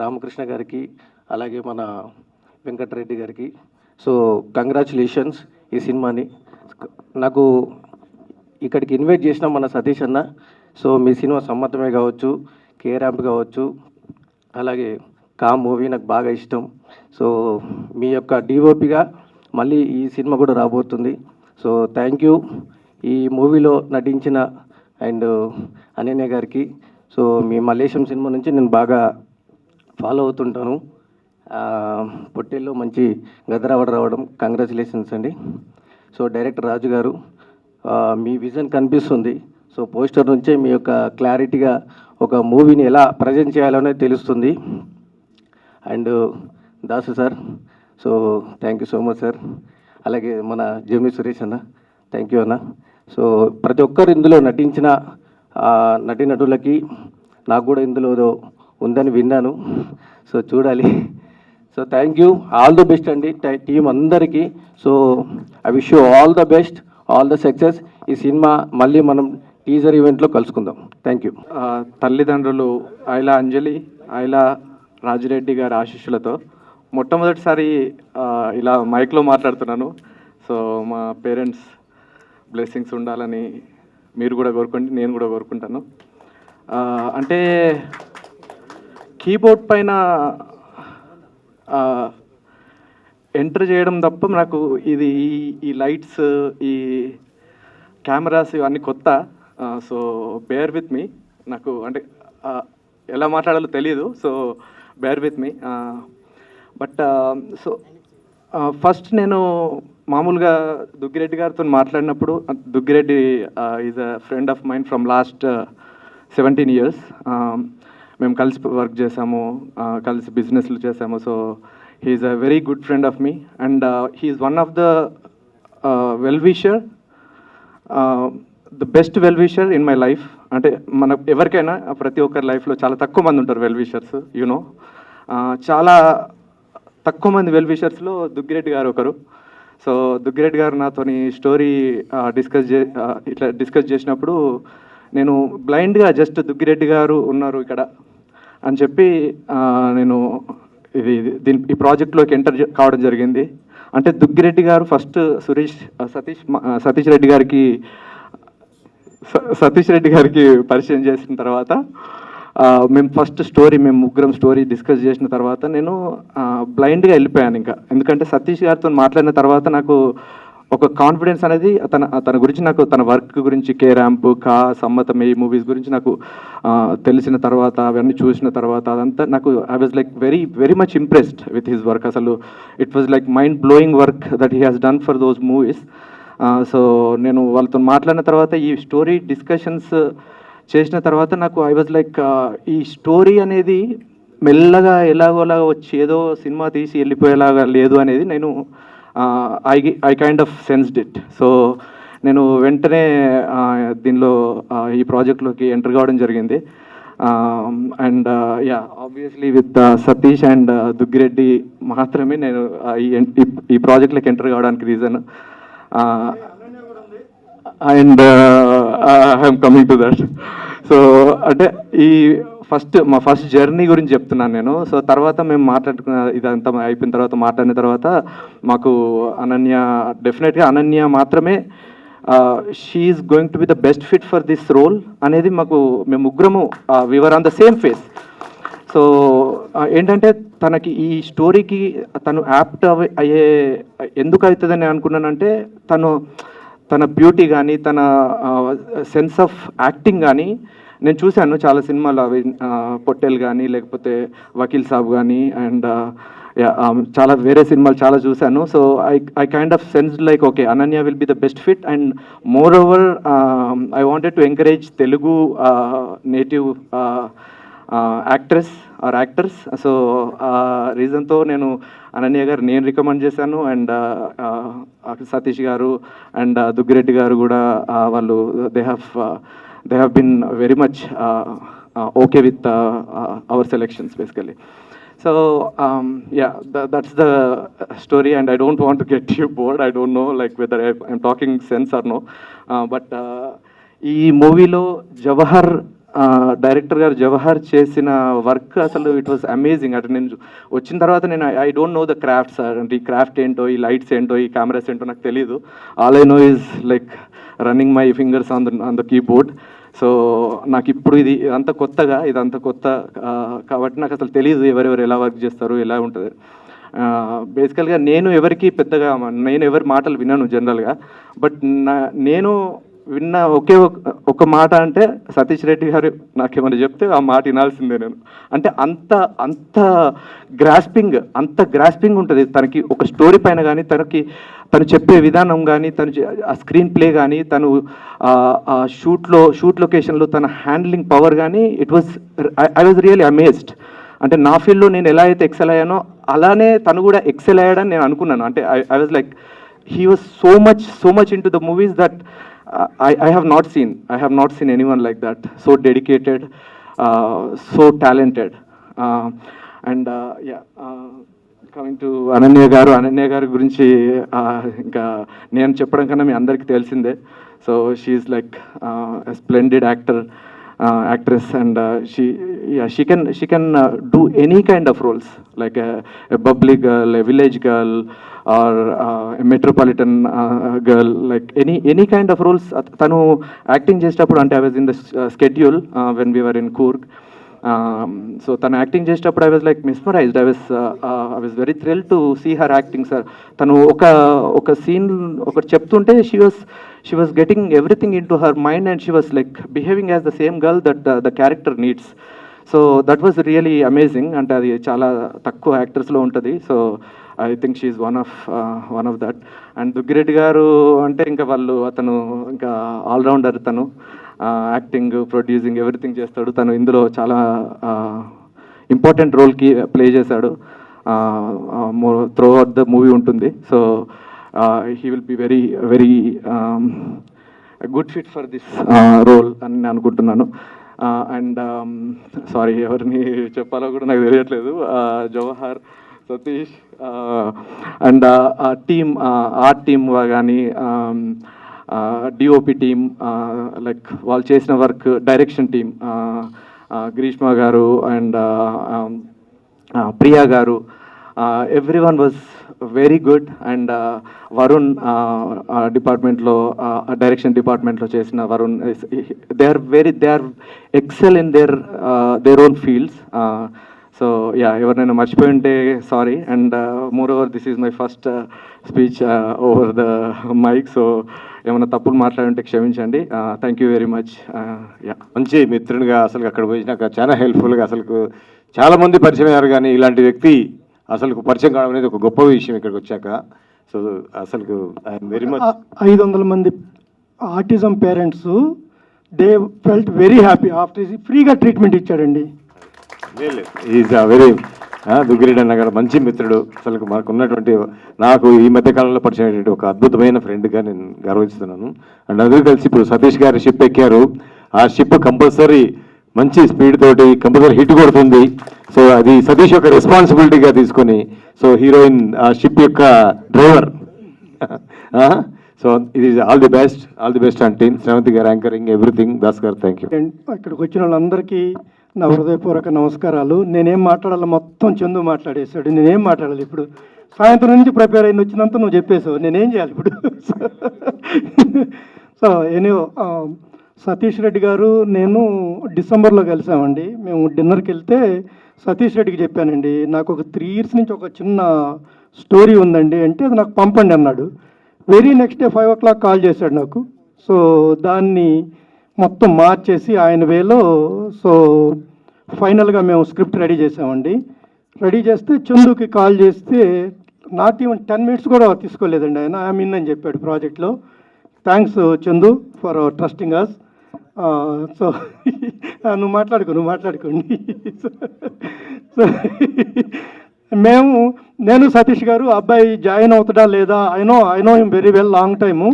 Speaker 11: రామకృష్ణ గారికి, అలాగే మన వెంకటరెడ్డి గారికి సో కంగ్రాచులేషన్స్ ఈ సినిమాని. నాకు ఇక్కడికి ఇన్వైట్ చేసిన మన సతీష్ అన్న. సో మీ సినిమా సమ్మతమే కావచ్చు, కే ర్యాంప్ కావచ్చు, అలాగే మూవీ నాకు బాగా ఇష్టం. సో మీ యొక్క డిఓపిగా మళ్ళీ ఈ సినిమా కూడా రాబోతుంది. So thank you. ఈ మూవీలో నటించిన అండ్ అనన్య గారికి, సో మీ మలేషియం సినిమా నుంచి నేను బాగా ఫాలో అవుతుంటాను. పొట్టేల్లో మంచి గదర్ అవార్డు రావడం కంగ్రాచులేషన్స్ అండి. సో డైరెక్టర్ రాజు గారు, మీ విజన్ కనిపిస్తుంది. సో పోస్టర్ నుంచే మీ యొక్క క్లారిటీగా ఒక మూవీని ఎలా ప్రజెంట్ చేయాలనే తెలుస్తుంది. And Dasu sir, so thank you so much sir. అలాగే మన జెమిని సురేష్ అన్న, థ్యాంక్ యూ అన్న. సో ప్రతి ఒక్కరు ఇందులో నటించిన నటీనటులకి నాకు కూడా ఇందులో ఉందని విన్నాను. సో చూడాలి. So thank you, all the best అండి టీం అందరికీ. So I wish you all the best, all the success. ఈ సినిమా మళ్ళీ మనం టీజర్ ఈవెంట్లో కలుసుకుందాం. Thank you.
Speaker 10: తల్లిదండ్రులు ఐలా అంజలి, ఐలా రాజిరెడ్డి గారి ఆశీస్సులతో మొట్టమొదటిసారి ఇలా మైక్లో మాట్లాడుతున్నాను. సో మా పేరెంట్స్ బ్లెస్సింగ్స్ ఉండాలని మీరు కూడా కోరుకోండి, నేను కూడా కోరుకుంటాను. అంటే కీబోర్డ్ పైన ఎంటర్ చేయడం తప్ప నాకు ఇది ఈ లైట్స్, ఈ కెమెరాస్ ఇవన్నీ కొత్త. So bear with me. నాకు అంటే ఎలా మాట్లాడాలో తెలియదు, so bear with me. But so first నేను మామూలుగా దుగ్గిరెడ్డి గారితో మాట్లాడినప్పుడు, Duggireddy is a friend of mine from last 17 years. మేము కలిసి వర్క్ చేసాము, కలిసి బిజినెస్లు చేసాము. So he's a very good friend of me and he's one of the well wisher, the best well wisher in my life. అంటే మన ఎవరికైనా ప్రతి ఒక్కరి లైఫ్లో చాలా తక్కువ మంది ఉంటారు వెల్ విషర్స్, యూనో. చాలా తక్కువ మంది వెల్ విషర్స్లో దుగ్గిరెడ్డి గారు ఒకరు. సో దుగ్గిరెడ్డి గారు నాతోని స్టోరీ ఇట్లా డిస్కస్ చేసినప్పుడు నేను బ్లైండ్గా జస్ట్ దుగ్గిరెడ్డి గారు ఉన్నారు ఇక్కడ అని చెప్పి నేను ఈ ప్రాజెక్ట్లోకి ఎంటర్ కావడం జరిగింది. అంటే దుగ్గిరెడ్డి గారు ఫస్ట్ సతీష్ రెడ్డి గారికి పరిచయం చేసిన తర్వాత మేము ఫస్ట్ మేము ముగ్గురం స్టోరీ డిస్కస్ చేసిన తర్వాత నేను బ్లైండ్గా వెళ్ళిపోయాను ఇంకా. ఎందుకంటే సతీష్ గారితో మాట్లాడిన తర్వాత నాకు ఒక కాన్ఫిడెన్స్ అనేది తన గురించి, నాకు తన వర్క్ గురించి, కే ర్యాంప్, సమ్మతం, ఈ మూవీస్ గురించి నాకు తెలిసిన తర్వాత, అవన్నీ చూసిన తర్వాత అదంతా నాకు I was like very much impressed with his work. అసలు it was like mind blowing work that he has done for those movies. So నేను వాళ్ళతో మాట్లాడిన తర్వాత ఈ స్టోరీ డిస్కషన్స్ చేసిన తర్వాత నాకు ఐ వాజ్ లైక్ ఈ స్టోరీ అనేది మెల్లగా ఎలాగోలాగా వచ్చి ఏదో సినిమా తీసి వెళ్ళిపోయేలాగా లేదు అనేది నేను I kind of sensed it. So నేను వెంటనే దీనిలో ఈ ప్రాజెక్ట్లోకి ఎంటర్ కావడం జరిగింది. And obviously with Satish and Duggireddy మాత్రమే నేను ఈ ప్రాజెక్ట్లోకి ఎంటర్ కావడానికి reason. And I'm coming to that. So అంటే మా ఫస్ట్ జర్నీ గురించి చెప్తున్నాను నేను. సో తర్వాత మేము మాట్లాడుకున్న ఇదంతా అయిపోయిన తర్వాత, మాట్లాడిన తర్వాత మాకు డెఫినెట్గా అనన్య మాత్రమే she's going to be the best fit for this role అనేది మేము ముగ్గురము we were on the same phase. So ఏంటంటే తనకి ఈ స్టోరీకి తను యాప్ట్ అయ్యే ఎందుకు అవుతుందని అనుకున్నానంటే తన బ్యూటీ కానీ, తన సెన్స్ ఆఫ్ యాక్టింగ్ కానీ నేను చూశాను చాలా సినిమాలు, అవి పొట్టెల్ కానీ, లేకపోతే వకీల్ సాబ్ కానీ, అండ్ చాలా వేరే సినిమాలు చాలా చూశాను. So I kind of sense like okay, Ananya will be the best fit. And moreover I wanted to encourage Telugu native actress or actors. So ఆ రీజన్తో నేను అనన్య గారు నేను రికమెండ్ చేశాను. అండ్ సతీష్ గారు అండ్ దుగ్గిరెడ్డి గారు కూడా వాళ్ళు they have been very much okay with our selections basically. So that's the story and I don't want to get you bored. I don't know like whether I'm talking sense or no, but ఈ మూవీలో Jawahar director గారు జవహర్ చేసిన work అసలు it was amazing. అంటే నేను వచ్చిన తర్వాత నేను I don't know the crafts, అంటే ఈ క్రాఫ్ట్ ఏంటో, ఈ లైట్స్ ఏంటో, ఈ కెమెరాస్ ఏంటో నాకు తెలియదు. All I know is like running my fingers on the keyboard. So నాకు ఇప్పుడు ఇదంతా కొత్త కాబట్టి నాకు అసలు తెలియదు ఎవరెవరు ఎలా వర్క్ చేస్తారు, ఎలా ఉంటుంది. బేసికల్గా నేను ఎవరి మాటలు విన్నాను జనరల్గా, బట్ నేను విన్న ఒక మాట అంటే సతీష్ రెడ్డి గారు నాకేమైనా చెప్తే ఆ మాట వినాల్సిందే నేను. అంటే అంత గ్రాస్పింగ్ ఉంటుంది తనకి ఒక స్టోరీ పైన కానీ, తను చెప్పే విధానం కానీ, ఆ స్క్రీన్ ప్లే కానీ, తను షూట్ లొకేషన్లో తన హ్యాండ్లింగ్ పవర్ కానీ, ఐ వాజ్ రియల్లీ అమేజ్డ్. అంటే నా ఫీల్డ్లో నేను ఎలా అయితే ఎక్సెల్ అయ్యానో అలానే తను కూడా ఎక్సెల్ అయ్యాడని నేను అనుకున్నాను. అంటే I was like he was so much in to the movies that I have not seen anyone like that, so dedicated, so talented. And coming to Ananya garu గురించి ఇంకా నేను చెప్పడం కన్నా మీ అందరికీ తెలిసిందే. So she's like splendid actress and she can do any kind of roles, like a bubbly girl, a village girl, or a metropolitan girl, like any kind of roles tanu acting chestappudu. Ante I was in the schedule when we were in Coorg.
Speaker 12: So తను acting చేసేటప్పుడు I was like mesmerised. I was very thrill to see her acting sir. తను ఒక scene ఒకటి చెప్తుంటే she was getting everything in to her mind and she was like behaving as the same girl that the character needs. So that was really amazing. అంటే అది చాలా తక్కువ యాక్టర్స్లో ఉంటుంది. So I think she's one of that. And Duggireddy గారు అంటే ఇంకా అతను ఇంకా ఆల్రౌండర్. తను యాక్టింగ్, ప్రొడ్యూసింగ్ ఎవ్రీథింగ్ చేస్తాడు. తను ఇందులో చాలా ఇంపార్టెంట్ రోల్కి ప్లే చేశాడు. త్రూ అవుట్ ద మూవీ ఉంటుంది. So he will be very very good fit for this role అని నేను అనుకుంటున్నాను. అండ్ సారీ, ఎవరిని చెప్పాలో కూడా నాకు తెలియట్లేదు. Jawahar, Satish and team, art team కానీ డిఓపి టీమ్, లైక్ వాళ్ళు చేసిన వర్క్, డైరెక్షన్ టీమ్, గ్రీష్మ గారు and Priya garu, everyone was very good. And Varun డిపార్ట్మెంట్లో, డైరెక్షన్ డిపార్ట్మెంట్లో చేసిన Varun, they are excel in their own fields. So yeah, ఎవరినైనా మర్చిపోయి ఉంటే sorry. And moreover this is my first speech over the mic. So ఏమైనా తప్పులు మాట్లాడుంటే క్షమించండి. Thank you very much. Yeah,
Speaker 1: మంచి మిత్రునిగా అసలు అక్కడ పోయినాక చాలా హెల్ప్ఫుల్గా అసలు చాలామంది పరిచయం అయ్యారు, కానీ ఇలాంటి వ్యక్తి అసలు పరిచయం కావడం అనేది ఒక గొప్ప విషయం ఇక్కడికి వచ్చాక. సో అసలు ఐఎమ్ వెరీ మచ్.
Speaker 13: 500 మంది autism parents they felt very happy after ఫ్రీగా ట్రీట్మెంట్ ఇచ్చాడండి.
Speaker 1: ఈజ్ వెరీ దుగ్గిరెడ్డి అన్న గారు మంచి మిత్రుడు. అసలు మనకు ఉన్నటువంటి, నాకు ఈ మధ్య కాలంలో పరిచయం అయ్యేటువంటి ఒక అద్భుతమైన ఫ్రెండ్గా నేను గర్విస్తున్నాను. అండ్ అందరూ కలిసి ఇప్పుడు సతీష్ గారి షిప్ ఎక్కారు. ఆ షిప్ కంపల్సరీ మంచి స్పీడ్ తోటి కంపల్సరీ హిట్ కొడుతుంది. సో అది సతీష్ యొక్క రెస్పాన్సిబిలిటీగా తీసుకొని, సో హీరోయిన్ ఆ షిప్ యొక్క డ్రైవర్. సో ఇది all the best and team. Sravanthi గారు యాంకరింగ్, ఎవ్రీథింగ్. దాస్ గారు థ్యాంక్ యూ.
Speaker 13: ఇక్కడికి వచ్చిన వాళ్ళందరికీ నా హృదయపూర్వక నమస్కారాలు. నేనేం మాట్లాడాలో మొత్తం చందు మాట్లాడేశాడు. నేనేం మాట్లాడాలి ఇప్పుడు? సాయంత్రం నుంచి ప్రిపేర్ అయింది, వచ్చినంత నువ్వు చెప్పేసావు, నేనేం చేయాలి ఇప్పుడు? సో ఎనీవో, సతీష్ రెడ్డి గారు నేను డిసెంబర్లో కలిసామండి. మేము డిన్నర్కి వెళ్తే సతీష్ రెడ్డికి చెప్పానండి, నాకు ఒక 3 years నుంచి ఒక చిన్న స్టోరీ ఉందండి అంటే అది నాకు పంపండి అన్నాడు. Very next day 5 o'clock call చేశాడు నాకు. సో దాన్ని మొత్తం మార్చేసి ఆయన వేలో, సో ఫైనల్గా మేము స్క్రిప్ట్ రెడీ చేసామండి. రెడీ చేస్తే చందుకి కాల్ చేస్తే నాట్ ఈవెన్ 10 minutes కూడా తీసుకోలేదండి. ఆయన ఐఎమ్ ఇన్ అని చెప్పాడు ప్రాజెక్ట్లో. Thanks Chandu for trusting us. So నువ్వు మాట్లాడుకోండి. సో నేను సతీష్ గారు అబ్బాయి జాయిన్ అవుతాడా లేదా, I know him very well, long time,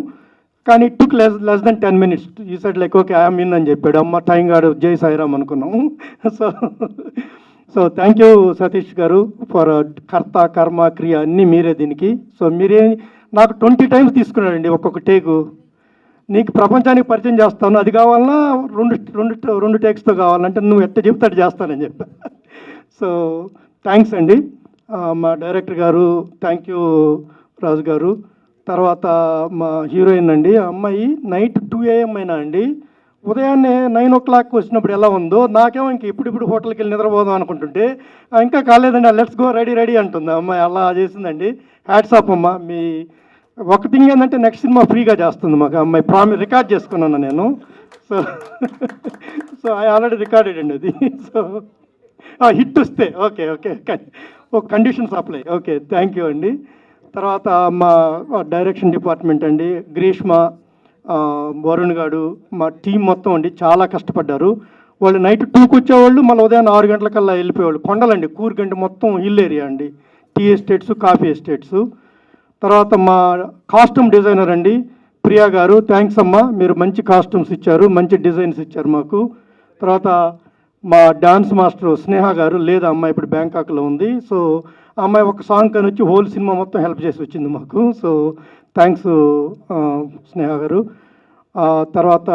Speaker 13: కానీ it took less than 10 minutes. ఈ side like okay I'm in అని చెప్పాడు. అమ్మ టైం గాడు, జై సాయిరామ్ అనుకున్నాము. సో థ్యాంక్ యూ సతీష్ గారు ఫర్ కర్త కర్మ క్రియ అన్నీ మీరే దీనికి. సో మీరే నాకు 20 times తీసుకున్నాడండి ఒక్కొక్క టేకు. నీకు ప్రపంచానికి పరిచయం చేస్తాను, అది కావాలన్నా రెండు టేక్స్తో కావాలంటే నువ్వు ఎట్ట చెప్తాడు చేస్తానని చెప్పా. సో థ్యాంక్స్ అండి. మా డైరెక్టర్ గారు థ్యాంక్ యూ, రాజు గారు. తర్వాత మా హీరోయిన్ అండి, ఆ అమ్మాయి నైట్ 2 AM అయినా అండి, ఉదయాన్నే 9 o'clock వచ్చినప్పుడు ఎలా ఉందో నాకేమో ఇంక ఇప్పుడు హోటల్కి వెళ్ళి నిద్రపోదాం అనుకుంటుంటే ఇంకా కాలేదండి, లెట్స్ గో రెడీ అంటుంది అమ్మాయి. అలా చేసిందండి. హ్యాట్స్ ఆఫ్ అమ్మ. మీ ఒక థింగ్ ఏంటంటే నెక్స్ట్ సినిమా ఫ్రీగా చేస్తుంది మాకు అమ్మాయి. రికార్డ్ చేసుకున్నాను నేను. సో ఐ ఆల్రెడీ రికార్డెడ్ అండి అది. సో హిట్ వస్తే ఓకే ఒక conditions apply. Okay, thank you అండి. తర్వాత మా డైరెక్షన్ డిపార్ట్మెంట్ అండి, గ్రీష్మ, వరుణ్ గారు, మా టీం మొత్తం అండి చాలా కష్టపడ్డారు. వాళ్ళు నైట్ 2కి వచ్చేవాళ్ళు, మళ్ళీ ఉదయం 6 గంటలకల్లా వెళ్ళిపోయేవాళ్ళు. కొండలండి, కూర్గంట మొత్తం హిల్ ఏరియా అండి, టీ ఎస్టేట్స్, కాఫీ ఎస్టేట్స్. తర్వాత మా కాస్ట్యూమ్ డిజైనర్ అండి ప్రియా గారు, థ్యాంక్స్ అమ్మా, మీరు మంచి కాస్ట్యూమ్స్ ఇచ్చారు, మంచి డిజైన్స్ ఇచ్చారు మాకు. తర్వాత మా డాన్స్ మాస్టర్ స్నేహ గారు, లేదా అమ్మాయి ఇప్పుడు బ్యాంకాక్లో ఉంది. సో అమ్మాయి ఒక సాంగ్ కని వచ్చి హోల్ సినిమా మొత్తం హెల్ప్ చేసి వచ్చింది మాకు. సో థ్యాంక్స్ స్నేహ గారు. తర్వాత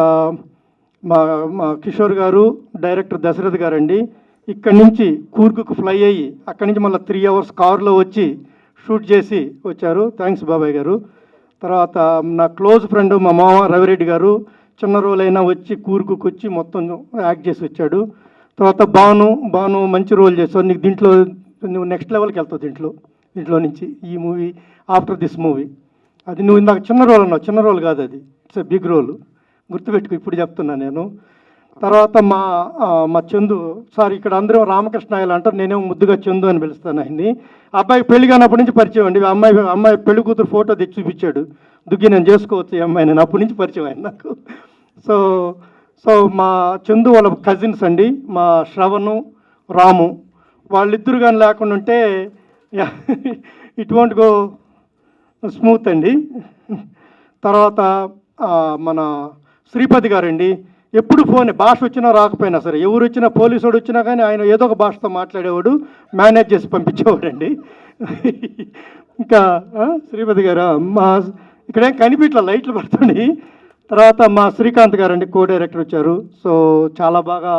Speaker 13: మా కిషోర్ గారు, డైరెక్టర్ దశరథ్ గారండి, ఇక్కడి నుంచి కూర్గుకు ఫ్లై అయ్యి అక్కడి నుంచి మళ్ళీ 3 hours కారులో వచ్చి షూట్ చేసి వచ్చారు. థ్యాంక్స్ బాబాయ్ గారు. తర్వాత నా క్లోజ్ ఫ్రెండ్ మా మామ రవిరెడ్డి గారు, చిన్న రోల్ అయినా వచ్చి కూర్గుకు వచ్చి మొత్తం యాక్ట్ చేసి వచ్చాడు. తర్వాత భాను మంచి రోల్ చేస్తావు, నీకు దీంట్లో నువ్వు నెక్స్ట్ లెవెల్కి వెళ్తావు దీంట్లో నుంచి, ఈ మూవీ ఆఫ్టర్ దిస్ మూవీ. అది నువ్వు ఇందాక చిన్న రోల్ అన్నావు, చిన్న రోల్ కాదు అది, ఇట్స్ ఎ బిగ్ రోల్, గుర్తుపెట్టుకు, ఇప్పుడు చెప్తున్నా నేను. తర్వాత మా చందు సార్, ఇక్కడ అందరూ రామకృష్ణ ఆయన అంటారు, నేనేమో ముద్దుగా చందు అని పిలుస్తాను ఆయన్ని. అబ్బాయికి పెళ్లి కానప్పటి నుంచి పరిచయం అండి. అమ్మాయి పెళ్లి కూతురు ఫోటో తెచ్చి చూపించాడు, దుగ్గి నేను చేసుకోవచ్చు ఈ అమ్మాయి, నేను అప్పటి నుంచి పరిచయం ఆయన నాకు. సో మా చందు వాళ్ళ కజిన్స్ అండి, మా శ్రవణు రాము, వాళ్ళిద్దరు కానీ లేకుండా ఉంటే ఇట్ వోంట్ గో స్మూత్ అండి. తర్వాత మన శ్రీపతి గారండి, ఎప్పుడు ఫోన్, భాష వచ్చినా రాకపోయినా సరే, ఎవరు వచ్చినా, పోలీసు వాడు వచ్చినా కానీ ఆయన ఏదో ఒక భాషతో మాట్లాడేవాడు, మేనేజ్ చేసి పంపించేవాడండి. ఇంకా శ్రీపతి గారు మా ఇక్కడేం కనిపించలే, లైట్లు పడుతుంది. తర్వాత మా శ్రీకాంత్ గారండి, కో డైరెక్టర్ వచ్చారు. సో చాలా బాగా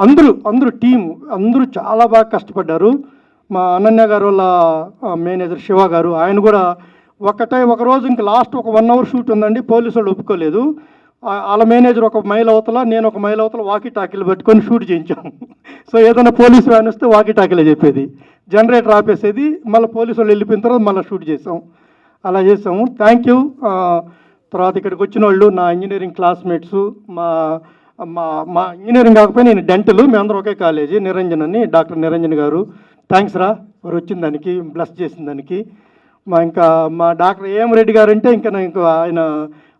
Speaker 13: అందరూ టీం అందరూ చాలా బాగా కష్టపడ్డారు. మా అనన్య గారు వాళ్ళ మేనేజర్ శివ గారు, ఆయన కూడా ఒక రోజు ఇంకా లాస్ట్ ఒక 1 hour షూట్ ఉందండి, పోలీసు వాళ్ళు ఒప్పుకోలేదు. వాళ్ళ మేనేజర్ ఒక మైల్ అవతల, నేను ఒక మైల్ అవతల వాకీ టాకీలు పెట్టుకొని షూట్ చేయించాము. సో ఏదైనా పోలీసు వ్యాన్ వస్తే వాకీ టాకీలే చెప్పేది, జనరేటర్ ఆపేసేది, మళ్ళీ పోలీసు వాళ్ళు వెళ్ళిపోయిన తర్వాత మళ్ళీ షూట్ చేసాం, అలా చేసాము. Thank you. తర్వాత ఇక్కడికి వచ్చిన వాళ్ళు నా ఇంజనీరింగ్ క్లాస్మేట్స్, మా ఇంజనీరింగ్ కాకపోయినా నేను డెంటల్, మేమందరం ఒకే కాలేజీ, నిరంజన్ అని, డాక్టర్ నిరంజన్ గారు, థ్యాంక్స్ రా వారు వచ్చిన దానికి, బ్లెస్ చేసిన దానికి. మా డాక్టర్ ఏఎం రెడ్డి గారు అంటే ఇంకా ఆయన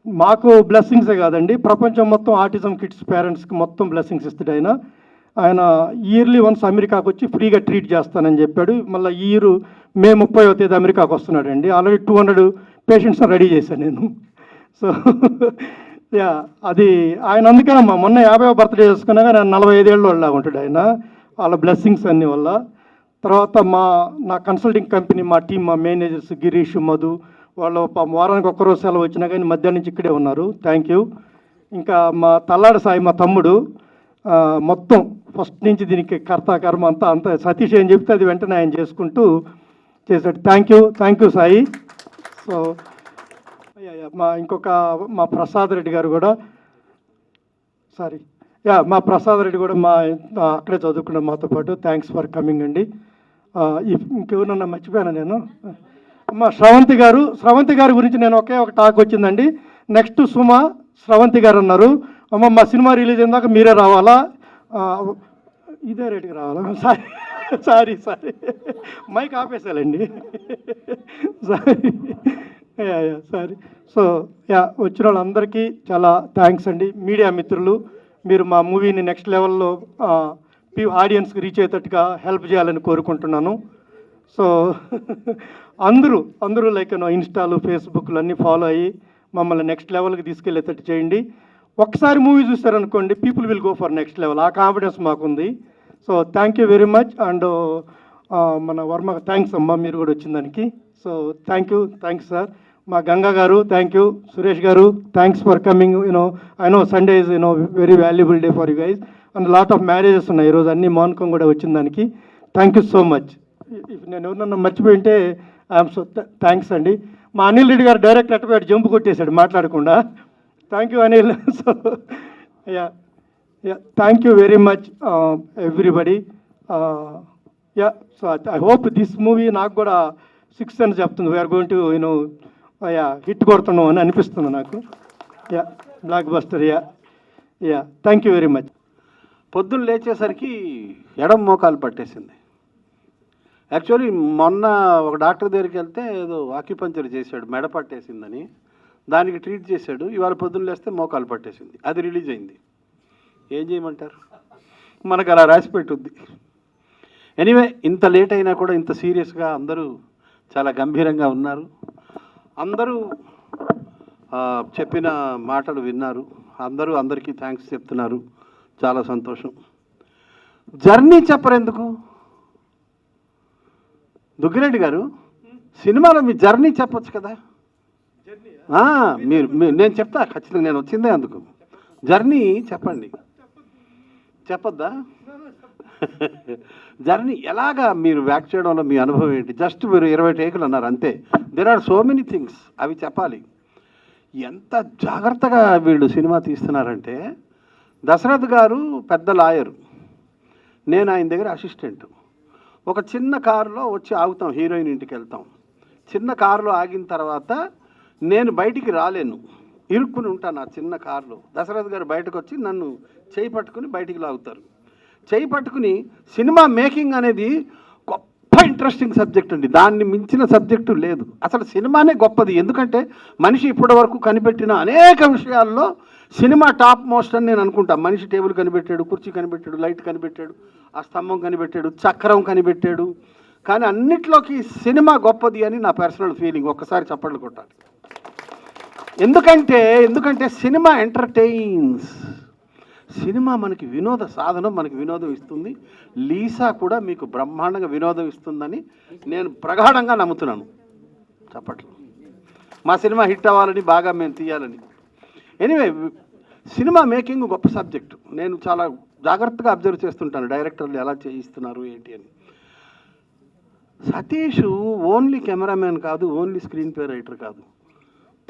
Speaker 13: మాకు బ్లెస్సింగ్సే కాదండి, ప్రపంచం మొత్తం ఆటిజం కిడ్స్ పేరెంట్స్కి మొత్తం బ్లెస్సింగ్స్ ఇస్తాడు ఆయన ఇయర్లీ వన్స్ అమెరికాకు వచ్చి ఫ్రీగా ట్రీట్ చేస్తానని చెప్పాడు. మళ్ళీ ఈ ఇయర్ మే 30వ తేదీ అమెరికాకు వస్తున్నాడండి. ఆల్రెడీ 200 పేషెంట్స్ రెడీ చేశాను నేను. సో అది ఆయన అందుకనే మొన్న 50వ బర్త్డే చేసుకున్నాక నేను 45 ఏళ్ళ వాళ్ళ ఉంటాడు ఆయన, వాళ్ళ బ్లెస్సింగ్స్ అన్ని వల్ల. తర్వాత నా కన్సల్టింగ్ కంపెనీ, మా టీం, మా మేనేజర్స్ గిరీష్, మధు, వాళ్ళు వారానికి ఒక్కరోజు సెలవు వచ్చినా కానీ మధ్యాహ్నం నుంచి ఇక్కడే ఉన్నారు, థ్యాంక్ యూ. ఇంకా మా తల్లాడి సాయి, మా తమ్ముడు, మొత్తం ఫస్ట్ నుంచి దీనికి కర్మ అంతా సతీష్ ఏం చెప్తే అది వెంటనే ఆయన చేసుకుంటూ చేశాడు. Thank you Sai. సో మా ప్రసాద్ రెడ్డి గారు కూడా, మా ప్రసాద్ రెడ్డి కూడా అక్కడే చదువుకున్నాం మాతో పాటు, థ్యాంక్స్ ఫర్ కమింగ్ అండి. ఇంకెవరన్నా మర్చిపోయాను నేను. మా శ్రవంతి గారి గురించి నేను ఒక టాక్ వచ్చిందండి. నెక్స్ట్ సుమా, శ్రవంతి గారు అన్నారు, అమ్మ మా సినిమా రిలీజ్ అయిన దాకా మీరే రావాలా, ఇదే రేటుకి రావాలా, సారీ మైక్ ఆపేసాలండి, సారీ. సో వచ్చిన వాళ్ళందరికీ చాలా థ్యాంక్స్ అండి. మీడియా మిత్రులు, మీరు మా మూవీని నెక్స్ట్ లెవెల్లో ఆడియన్స్కి రీచ్ అయ్యేటట్టుగా హెల్ప్ చేయాలని కోరుకుంటున్నాను. సో అందరూ లైక్ ఇన్స్టాలు, ఫేస్బుక్లు అన్నీ ఫాలో అయ్యి మమ్మల్ని నెక్స్ట్ లెవెల్కి తీసుకెళ్ళేటట్టు చేయండి. ఒక్కసారి మూవీ చూస్తారనుకోండి, people will go for next level, ఆ కాన్ఫిడెన్స్ మాకుంది. So thank you very much. And మన వర్మ, థ్యాంక్స్ అమ్మా మీరు కూడా వచ్చిన దానికి. So thanks sir. మా గంగా గారు, థ్యాంక్ యూ. సురేష్ గారు, thanks for coming. I know Sunday is very valuable day for you guys. And lot of marriages ఉన్నాయి ఈరోజు, అన్ని మానుకం కూడా వచ్చిన దానికి థ్యాంక్ యూ సో మచ్. నేను ఎవరన్నా మర్చిపోయింటే ఐఎమ్ సో థ్యాంక్స్ అండి. మా అనిల్ రెడ్డి గారు డైరెక్ట్ అటుపోయాడు, జంపు కొట్టేశాడు మాట్లాడకుండా. Thank you Anil. So thank you very much everybody. So I hope this movie నాకు కూడా 6 అని చెప్తుంది, వీఆర్ గోయింగ్ టు హిట్ కొడుతున్నాం అని అనిపిస్తుంది నాకు. Block buster. Thank you very much.
Speaker 14: పొద్దున్న లేచేసరికి ఎడం మోకాలు పట్టేసింది. యాక్చువల్లీ మొన్న ఒక డాక్టర్ దగ్గరికి వెళ్తే ఏదో ఆక్యుపంచర్ చేశాడు, మెడ పట్టేసిందని, దానికి ట్రీట్ చేశాడు. ఇవాళ పొద్దున్న లేస్తే మోకాలు పట్టేసింది, అది రిలీజ్ అయింది. ఏం చేయమంటారు, మనకు అలా రాసి పెట్టుద్ది. ఎనీవే, ఇంత లేట్ అయినా కూడా ఇంత సీరియస్గా అందరూ చాలా గంభీరంగా ఉన్నారు. అందరూ చెప్పిన మాటలు విన్నారు, అందరికీ థ్యాంక్స్ చెప్తున్నారు, చాలా సంతోషం. జర్నీ చెప్పరెందుకు దుగ్గిరెడ్డి గారు, సినిమాలో మీ జర్నీ చెప్పొచ్చు కదా. నేను చెప్తా ఖచ్చితంగా, నేను వచ్చిందే అందుకు. జర్నీ చెప్పండి. చెప్పొద్దా? జర్నీ ఎలాగా మీరు వ్యాక్ చేయడంలో మీ అనుభవం ఏంటి? జస్ట్ మీరు 20 టేకులు అన్నారు అంతే. There are so many things, అవి చెప్పాలి. ఎంత జాగ్రత్తగా వీళ్ళు సినిమా తీస్తున్నారంటే, దశరథ్ గారు పెద్ద లాయరు, నేను ఆయన దగ్గర అసిస్టెంట్. ఒక చిన్న కారులో వచ్చి ఆగుతాం, హీరోయిన్ ఇంటికి వెళ్తాం. చిన్న కారులో ఆగిన తర్వాత నేను బయటికి రాలేను, ఇరుక్కుని ఉంటాను ఆ చిన్న కారులో. దశరథ్ గారు బయటకు వచ్చి నన్ను చేయి పట్టుకుని బయటికి లాగుతారు. చేయి పట్టుకుని సినిమా మేకింగ్ అనేది గొప్ప ఇంట్రెస్టింగ్ సబ్జెక్ట్ అండి. దాన్ని మించిన సబ్జెక్టు లేదు. అసలు సినిమానే గొప్పది. ఎందుకంటే మనిషి ఇప్పటి వరకు కనిపెట్టిన అనేక విషయాల్లో సినిమా టాప్ మోస్ట్ అని నేను అనుకుంటా. మనిషి టేబుల్ కనిపెట్టాడు, కుర్చీ కనిపెట్టాడు, లైట్ కనిపెట్టాడు, ఆ స్తంభం కనిపెట్టాడు, చక్రం కనిపెట్టాడు. కానీ అన్నిట్లోకి సినిమా గొప్పది అని నా పర్సనల్ ఫీలింగ్. ఒక్కసారి చప్పట్లు కొట్టాలి. ఎందుకంటే సినిమా ఎంటర్టైన్స్. సినిమా మనకి వినోద సాధనం, మనకి వినోదం ఇస్తుంది. లీసా కూడా మీకు బ్రహ్మాండంగా వినోదం ఇస్తుందని నేను ప్రగాఢంగా నమ్ముతున్నాను. చప్పట్లు. మా సినిమా హిట్ అవ్వాలని, బాగా మేము తీయాలని. ఎనీవే, సినిమా మేకింగ్ గొప్ప సబ్జెక్టు. నేను చాలా జాగ్రత్తగా అబ్జర్వ్ చేస్తుంటాను డైరెక్టర్లు ఎలా చేయిస్తున్నారు ఏంటి అని. సతీష్ ఓన్లీ కెమెరామ్యాన్ కాదు, ఓన్లీ స్క్రీన్ ప్లే రైటర్ కాదు,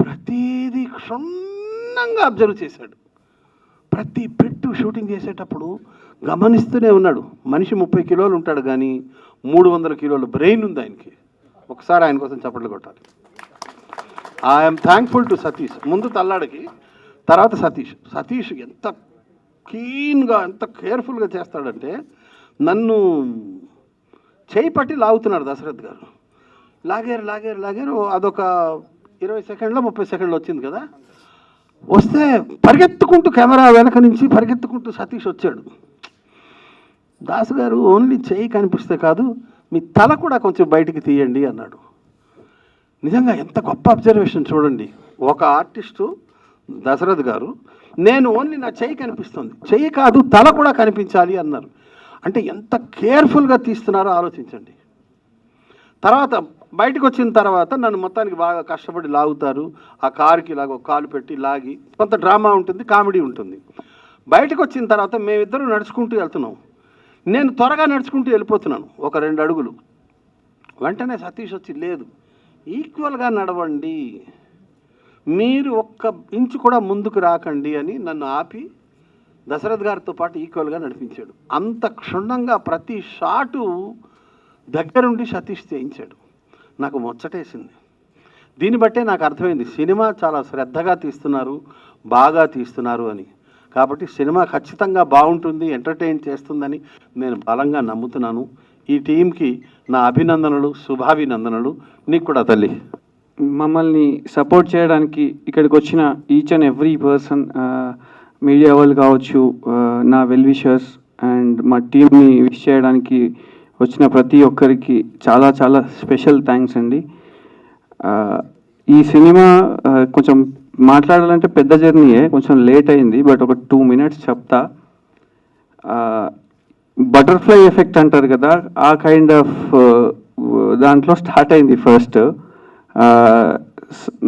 Speaker 14: ప్రతిదీ క్షుణ్ణంగా అబ్జర్వ్ చేశాడు. ప్రతి పెట్టు షూటింగ్ చేసేటప్పుడు గమనిస్తూనే ఉన్నాడు. మనిషి 30 కిలోలు ఉంటాడు కానీ 300 కిలోల బ్రెయిన్ ఉంది ఆయనకి. ఒకసారి ఆయన కోసం చప్పట్లు కొట్టాలి. I'm thankful to Satish. ముందు తల్లాడికి, తర్వాత సతీష్ ఎంత క్లీన్గా, ఎంత కేర్ఫుల్గా చేస్తాడంటే, నన్ను చేయి పట్టి లాగుతున్నాడు దశరథ్ గారు. లాగారు. అదొక 20 సెకండ్లో 30 సెకండ్లు వచ్చింది కదా. వస్తే పరిగెత్తుకుంటూ కెమెరా వెనక నుంచి పరిగెత్తుకుంటూ సతీష్ వచ్చాడు. దాసు గారు ఓన్లీ చేయి కనిపిస్తే కాదు, మీ తల కూడా కొంచెం బయటికి తీయండి అన్నాడు. నిజంగా ఎంత గొప్ప అబ్జర్వేషన్ చూడండి. ఒక ఆర్టిస్టు దశరథ్ గారు, నేను ఓన్లీ నా చెయ్యి కనిపిస్తుంది, చెయ్యి కాదు తల కూడా కనిపించాలి అన్నారు. అంటే ఎంత కేర్ఫుల్గా తీస్తున్నారో ఆలోచించండి. తర్వాత బయటకు వచ్చిన తర్వాత నన్ను మొత్తానికి బాగా కష్టపడి లాగుతారు. ఆ కారుకి ఇలాగ ఒక కాలు పెట్టి లాగి, కొంత డ్రామా ఉంటుంది, కామెడీ ఉంటుంది. బయటకు వచ్చిన తర్వాత మేమిద్దరం నడుచుకుంటూ వెళ్తున్నాం. నేను త్వరగా నడుచుకుంటూ వెళ్ళిపోతున్నాను, ఒక 2 అడుగులు. వెంటనే సతీష్ వచ్చి, లేదు, ఈక్వల్గా నడవండి, మీరు ఒక్క ఇంచు కూడా ముందుకు రాకండి అని నన్ను ఆపి దశరథ్ గారితో పాటు ఈక్వల్గా నడిపించాడు. అంత క్షుణ్ణంగా ప్రతి షాటు దగ్గరుండి సతీష్ చేయించాడు. నాకు ముచ్చటేసింది. దీన్ని బట్టే నాకు అర్థమైంది సినిమా చాలా శ్రద్ధగా తీస్తున్నారు, బాగా తీస్తున్నారు అని. కాబట్టి సినిమా ఖచ్చితంగా బాగుంటుంది, ఎంటర్టైన్ చేస్తుందని నేను బలంగా నమ్ముతున్నాను. ఈ టీంకి నా అభినందనలు, శుభాభినందనలు. నీకు కూడా తల్లి.
Speaker 12: మమ్మల్ని సపోర్ట్ చేయడానికి ఇక్కడికి వచ్చిన each and every person, media వాళ్ళు కావచ్చు, నా వెల్ విషర్స్ అండ్ మా టీమ్ని విష్ చేయడానికి వచ్చిన ప్రతి ఒక్కరికి చాలా చాలా స్పెషల్ థ్యాంక్స్ అండి. ఈ సినిమా కొంచెం మాట్లాడాలంటే పెద్ద జర్నీయే, కొంచెం లేట్ అయింది, బట్ ఒక 2 minutes చెప్తా. బటర్ఫ్లై ఎఫెక్ట్ అంటారు కదా, ఆ కైండ్ ఆఫ్ దాంట్లో స్టార్ట్ అయింది ఫస్ట్.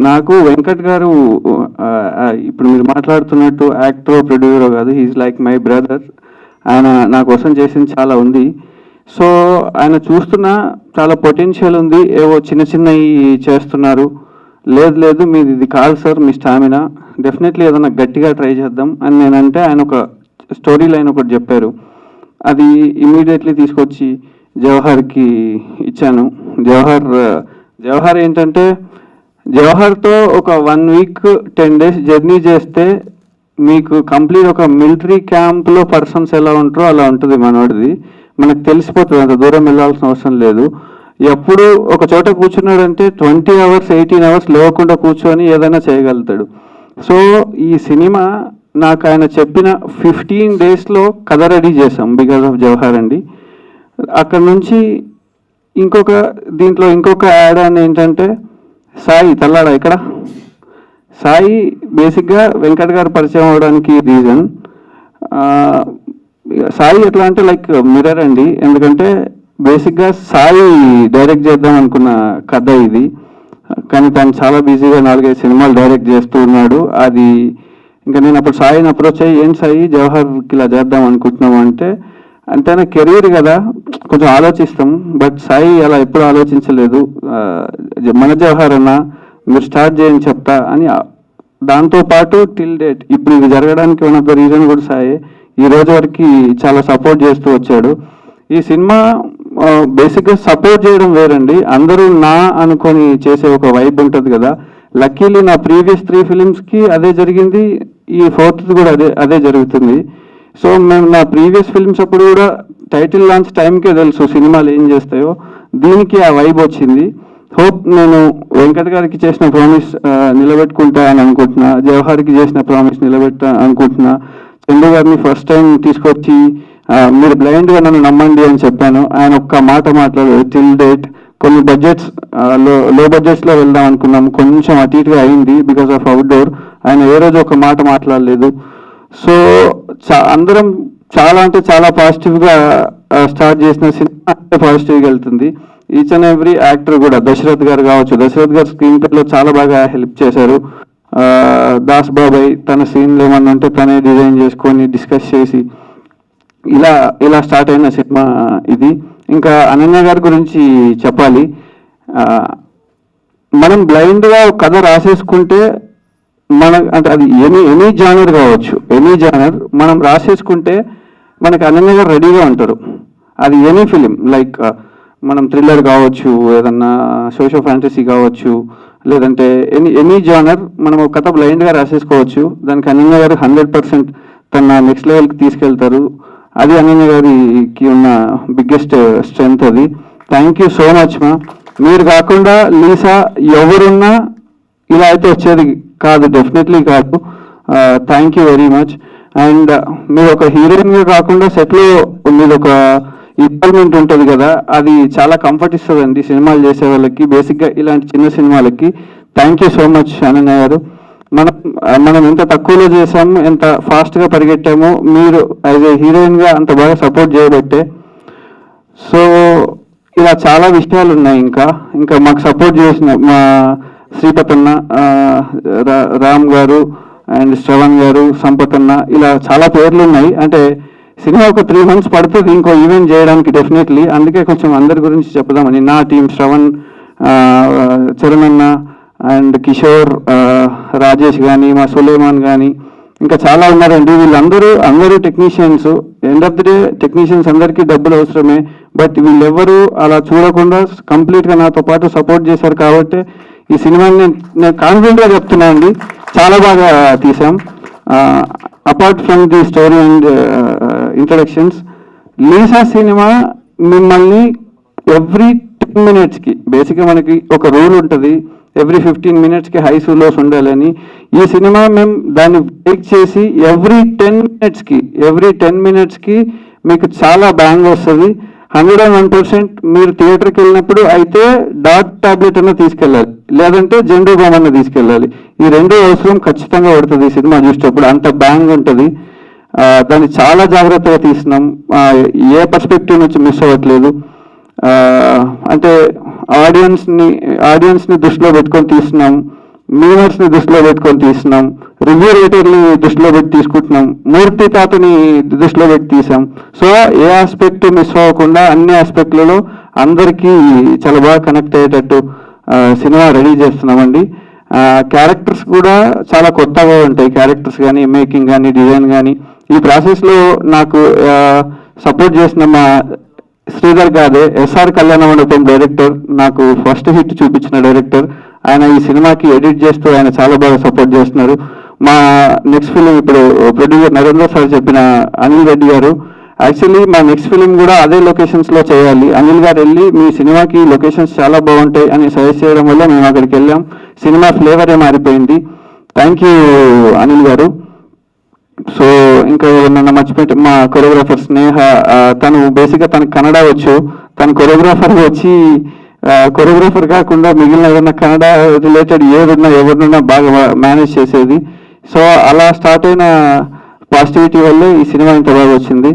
Speaker 12: నాకు వెంకట్ గారు, ఇప్పుడు మీరు మాట్లాడుతున్నట్టు యాక్టర్ ప్రొడ్యూసర్ కాదు, హీఈస్ లైక్ మై బ్రదర్. ఆయన నా కోసం చేసింది చాలా ఉంది. సో ఆయన చూస్తున్నా చాలా పొటెన్షియల్ ఉంది, ఏవో చిన్న చిన్నవి చేస్తున్నారు, లేదు మీది ఇది కాదు సార్, మీ స్టామినా, డెఫినెట్లీ ఏదైనా గట్టిగా ట్రై చేద్దాం అని నేనంటే ఆయన ఒక స్టోరీ లైన్ ఒకటి చెప్పారు. అది ఇమీడియట్లీ తీసుకొచ్చి జవహర్కి ఇచ్చాను. జవహర్ ఏంటంటే, జవహర్తో ఒక 1 week 10 days జర్నీ చేస్తే మీకు కంప్లీట్ ఒక మిలిటరీ క్యాంప్లో పర్సన్స్ ఎలా ఉంటారో అలా ఉంటుంది మనోడిది. మనకు తెలిసిపోతుంది, అంత దూరం వెళ్ళాల్సిన అవసరం లేదు. ఎప్పుడు ఒక చోట కూర్చున్నాడంటే 20 hours 18 hours లేవకుండా కూర్చొని ఏదైనా చేయగలుగుతాడు. సో ఈ సినిమా నాకు ఆయన చెప్పిన 15 daysలో కథ రెడీ చేసాం బికాజ్ ఆఫ్ జవహర్ అండి. అక్కడ నుంచి దీంట్లో ఇంకొక యాడ్ అని ఏంటంటే, సాయి తల్లాడా ఇక్కడ, సాయి బేసిక్గా వెంకట్ గారు పరిచయం అవడానికి రీజన్. సాయి ఎట్లా అంటే లైక్ మిర్రర్ అండి. ఎందుకంటే బేసిక్గా సాయి డైరెక్ట్ చేద్దాం అనుకున్న కథ ఇది, కానీ తను చాలా బిజీగా 4-5 సినిమాలు డైరెక్ట్ చేస్తూ ఉన్నాడు. అది ఇంకా నేను అప్పుడు సాయిని అప్రోచ్ అయ్యి, ఏం సాయి జవహర్కి ఇలా చేద్దాం అనుకుంటున్నాము అంటే కెరీర్ కదా కొంచెం ఆలోచిస్తాం, బట్ సాయి అలా ఎప్పుడు ఆలోచించలేదు, మన జవహర్ అన్న మీరు స్టార్ట్ చేయని చెప్తా అని. దాంతోపాటు టిల్ డేట్ ఇప్పుడు ఇది జరగడానికి వన్ ఆఫ్ ద రీజన్ కూడా సాయి. ఈ రోజు వరకు చాలా సపోర్ట్ చేస్తూ వచ్చాడు. ఈ సినిమా బేసిక్గా సపోర్ట్ చేయడం వేరండి, అందరూ నా అనుకొని చేసే ఒక వైబ్ ఉంటుంది కదా. లక్కీలీ నా ప్రీవియస్ 3 ఫిలిమ్స్కి అదే జరిగింది, ఈ 4th కూడా అదే జరుగుతుంది. సో మేము నా ప్రీవియస్ ఫిలిమ్స్ అప్పుడు కూడా టైటిల్ లాంచ్ టైంకే తెలుసు సినిమాలు ఏం చేస్తాయో, దీనికి ఆ వైబ్ వచ్చింది. హోప్ నేను వెంకట్ గారికి చేసిన ప్రామిస్ నిలబెట్టుకుంటా అని అనుకుంటున్నా, జవహర్కి చేసిన ప్రామిస్ నిలబెట్టా అనుకుంటున్నా. చందు గారిని ఫస్ట్ టైం తీసుకొచ్చి మీరు బ్లైండ్గా నన్ను నమ్మండి అని చెప్పాను, ఆయన ఒక్క మాట మాట్లాడారు. టిల్ డేట్ కొన్ని బడ్జెట్స్ లో బడ్జెట్స్లో వెళ్దాం అనుకున్నాము, కొంచెం అటు ఇటుగా అయింది బికాస్ ఆఫ్ అవుట్డోర్. ఆయన ఏ రోజు ఒక మాట మాట్లాడలేదు. సో అందరం చాలా అంటే చాలా పాజిటివ్గా స్టార్ట్ చేసిన సినిమా పాజిటివ్గా వెళ్తుంది. ఈచ్ అండ్ ఎవ్రీ యాక్టర్ కూడా, దశరథ్ గారు కావచ్చు, దశరథ్ గారు స్క్రీన్ ప్లేలో చాలా బాగా హెల్ప్ చేశారు. దాస్ బాబాయ్ తన సీన్లు ఏమన్నా ఉంటే తనే డిజైన్ చేసుకొని డిస్కస్ చేసి ఇలా స్టార్ట్ అయిన సినిమా ఇది. ఇంకా అనన్య గారి గురించి చెప్పాలి. మనం బ్లైండ్గా కథ రాసేసుకుంటే అంటే అది ఎనీ జానర్ కావచ్చు, ఎనీ జానర్ మనం రాసేసుకుంటే మనకి అనన్య గారు రెడీగా ఉంటారు. అది ఎనీ ఫిలిం, లైక్ మనం థ్రిల్లర్ కావచ్చు, ఏదన్నా సోషల్ ఫ్యాంటసీ కావచ్చు, లేదంటే ఎనీ జానర్ మనం ఒక కథ బ్లైండ్గా రాసేసుకోవచ్చు. దానికి అనన్య గారు 100% తన నెక్స్ట్ లెవెల్కి తీసుకెళ్తారు. అది అనన్య గారికి ఉన్న బిగ్గెస్ట్ స్ట్రెంగ్త్ అది. థ్యాంక్ యూ సో మచ్ మా. మీరు కాకుండా లీసా ఎవరున్నా ఇలా అయితే వచ్చేది కాదు, డెఫినెట్లీ కాదు. Thank you very much. And మీరు ఒక హీరోయిన్గా కాకుండా సెట్లో మీరు ఒక ఇన్వాల్వ్మెంట్ ఉంటుంది కదా, అది చాలా కంఫర్ట్ ఇస్తుందండి సినిమాలు చేసే వాళ్ళకి, బేసిక్గా ఇలాంటి చిన్న సినిమాలకి. Thank you so much Ananya గారు. మనం ఎంత తక్కువలో చేసాము, ఎంత ఫాస్ట్గా పరిగెట్టామో మీరు యాజ్ ఏ హీరోయిన్గా అంత బాగా సపోర్ట్ చేయబట్టే. సో ఇలా చాలా విషయాలు ఉన్నాయి. ఇంకా మాకు సపోర్ట్ చేసిన మా శ్రీపతన్న, రామ్ గారు అండ్ శ్రవణ్ గారు, సంపతన్న, ఇలా చాలా పేర్లు ఉన్నాయి. అంటే సినిమా ఒక 3 months పడుతుంది ఇంకో ఈవెంట్ చేయడానికి డెఫినెట్లీ, అందుకే కొంచెం అందరి గురించి చెప్దామని. నా టీం శ్రవణ్, చరణ్ అన్న అండ్ కిషోర్, రాజేష్ కానీ, మా సులేమాన్ కానీ, ఇంకా చాలా ఉన్నారండి. వీళ్ళందరూ technicians. End of the day technicians అందరికీ డబ్బులు అవసరమే, బట్ వీళ్ళెవ్వరూ అలా చూడకుండా కంప్లీట్గా నాతో పాటు సపోర్ట్ చేశారు. కాబట్టి ఈ సినిమాని నేను కాన్ఫిడెంట్గా చెప్తున్నాను అండి, చాలా బాగా తీసాం. Apart from the story and introductions, Lisa cinema మిమ్మల్ని ఎవ్రీ 10 minutesకి, బేసిక్గా మనకి ఒక రూల్ ఉంటుంది, ఎవ్రీ 15 minutesకి హైస్ లోస్ ఉండాలని. ఈ సినిమా మేము దాన్ని బ్రేక్ చేసి ఎవ్రీ 10 minutesకి మీకు చాలా బ్యాంగ్ వస్తుంది. 101% మీరు థియేటర్కి వెళ్ళినప్పుడు అయితే డాట్ టాబ్లెట్ అన్న తీసుకెళ్ళాలి, లేదంటే జెండూ బామ్ అన్న తీసుకెళ్ళాలి. ఈ 2 అవసరం ఖచ్చితంగా పడుతుంది ఈ సినిమా చూసేటప్పుడు, అంత బ్యాంగ్ ఉంటుంది. దాన్ని చాలా జాగ్రత్తగా తీసినాం, ఏ పర్స్పెక్టివ్ నుంచి మిస్ అవ్వట్లేదు. అంటే ఆడియన్స్ని దృష్టిలో పెట్టుకొని తీస్తున్నాం, మీనర్స్ని దృష్టిలో పెట్టుకొని తీస్తున్నాం, రివ్యూ రేటర్ని దృష్టిలో పెట్టి తీసుకుంటున్నాం, మూర్తి తాతని దృష్టిలో పెట్టి తీసాం. సో ఏ ఆస్పెక్ట్ మిస్ అవ్వకుండా అన్ని ఆస్పెక్ట్లలో అందరికీ చాలా బాగా కనెక్ట్ అయ్యేటట్టు సినిమా రెడీ చేస్తున్నామండి. క్యారెక్టర్స్ కూడా చాలా కొత్తగా ఉంటాయి, క్యారెక్టర్స్ కానీ, మేకింగ్ కానీ, డిజైన్ కానీ. ఈ ప్రాసెస్లో నాకు సపోర్ట్ చేసిన మా శ్రీధర్ గాదే, ఎస్ఆర్ కళ్యాణ మండపం డైరెక్టర్, నాకు ఫస్ట్ హిట్ చూపించిన డైరెక్టర్. ఆయన ఈ సినిమాకి ఎడిట్ చేస్తూ ఆయన చాలా బాగా సపోర్ట్ చేస్తున్నారు. మా నెక్స్ట్ ఫిలిం ఇప్పుడు ప్రొడ్యూసర్ నరేంద్ర సార్ చెప్పిన అనిల్ రెడ్డి గారు, యాక్చువల్లీ మా నెక్స్ట్ ఫిలిం కూడా అదే లొకేషన్స్లో చేయాలి. అనిల్ గారు వెళ్ళి మీ సినిమాకి లొకేషన్స్ చాలా బాగుంటాయి అని సజెస్ట్ చేయడం వల్ల మేము అక్కడికి వెళ్ళాం. సినిమా ఫ్లేవరే మారిపోయింది. థ్యాంక్ యూ అనిల్ గారు. సో ఇంకా నన్ను మర్చిపోయి మా కొరియోగ్రాఫర్ స్నేహ, తను బేసిక్గా తనకు కన్నడ వచ్చు, తను కొరియోగ్రాఫర్ వచ్చి కొరియోగ్రాఫర్ కాకుండా మిగిలిన ఏదైనా కన్నడ రిలేటెడ్ ఏదున్నా ఎవరినైనా బాగా మేనేజ్ చేసేది. సో అలా స్టార్ట్ అయిన పాజిటివిటీ వల్లే ఈ సినిమా ఇంత బాగా వచ్చింది.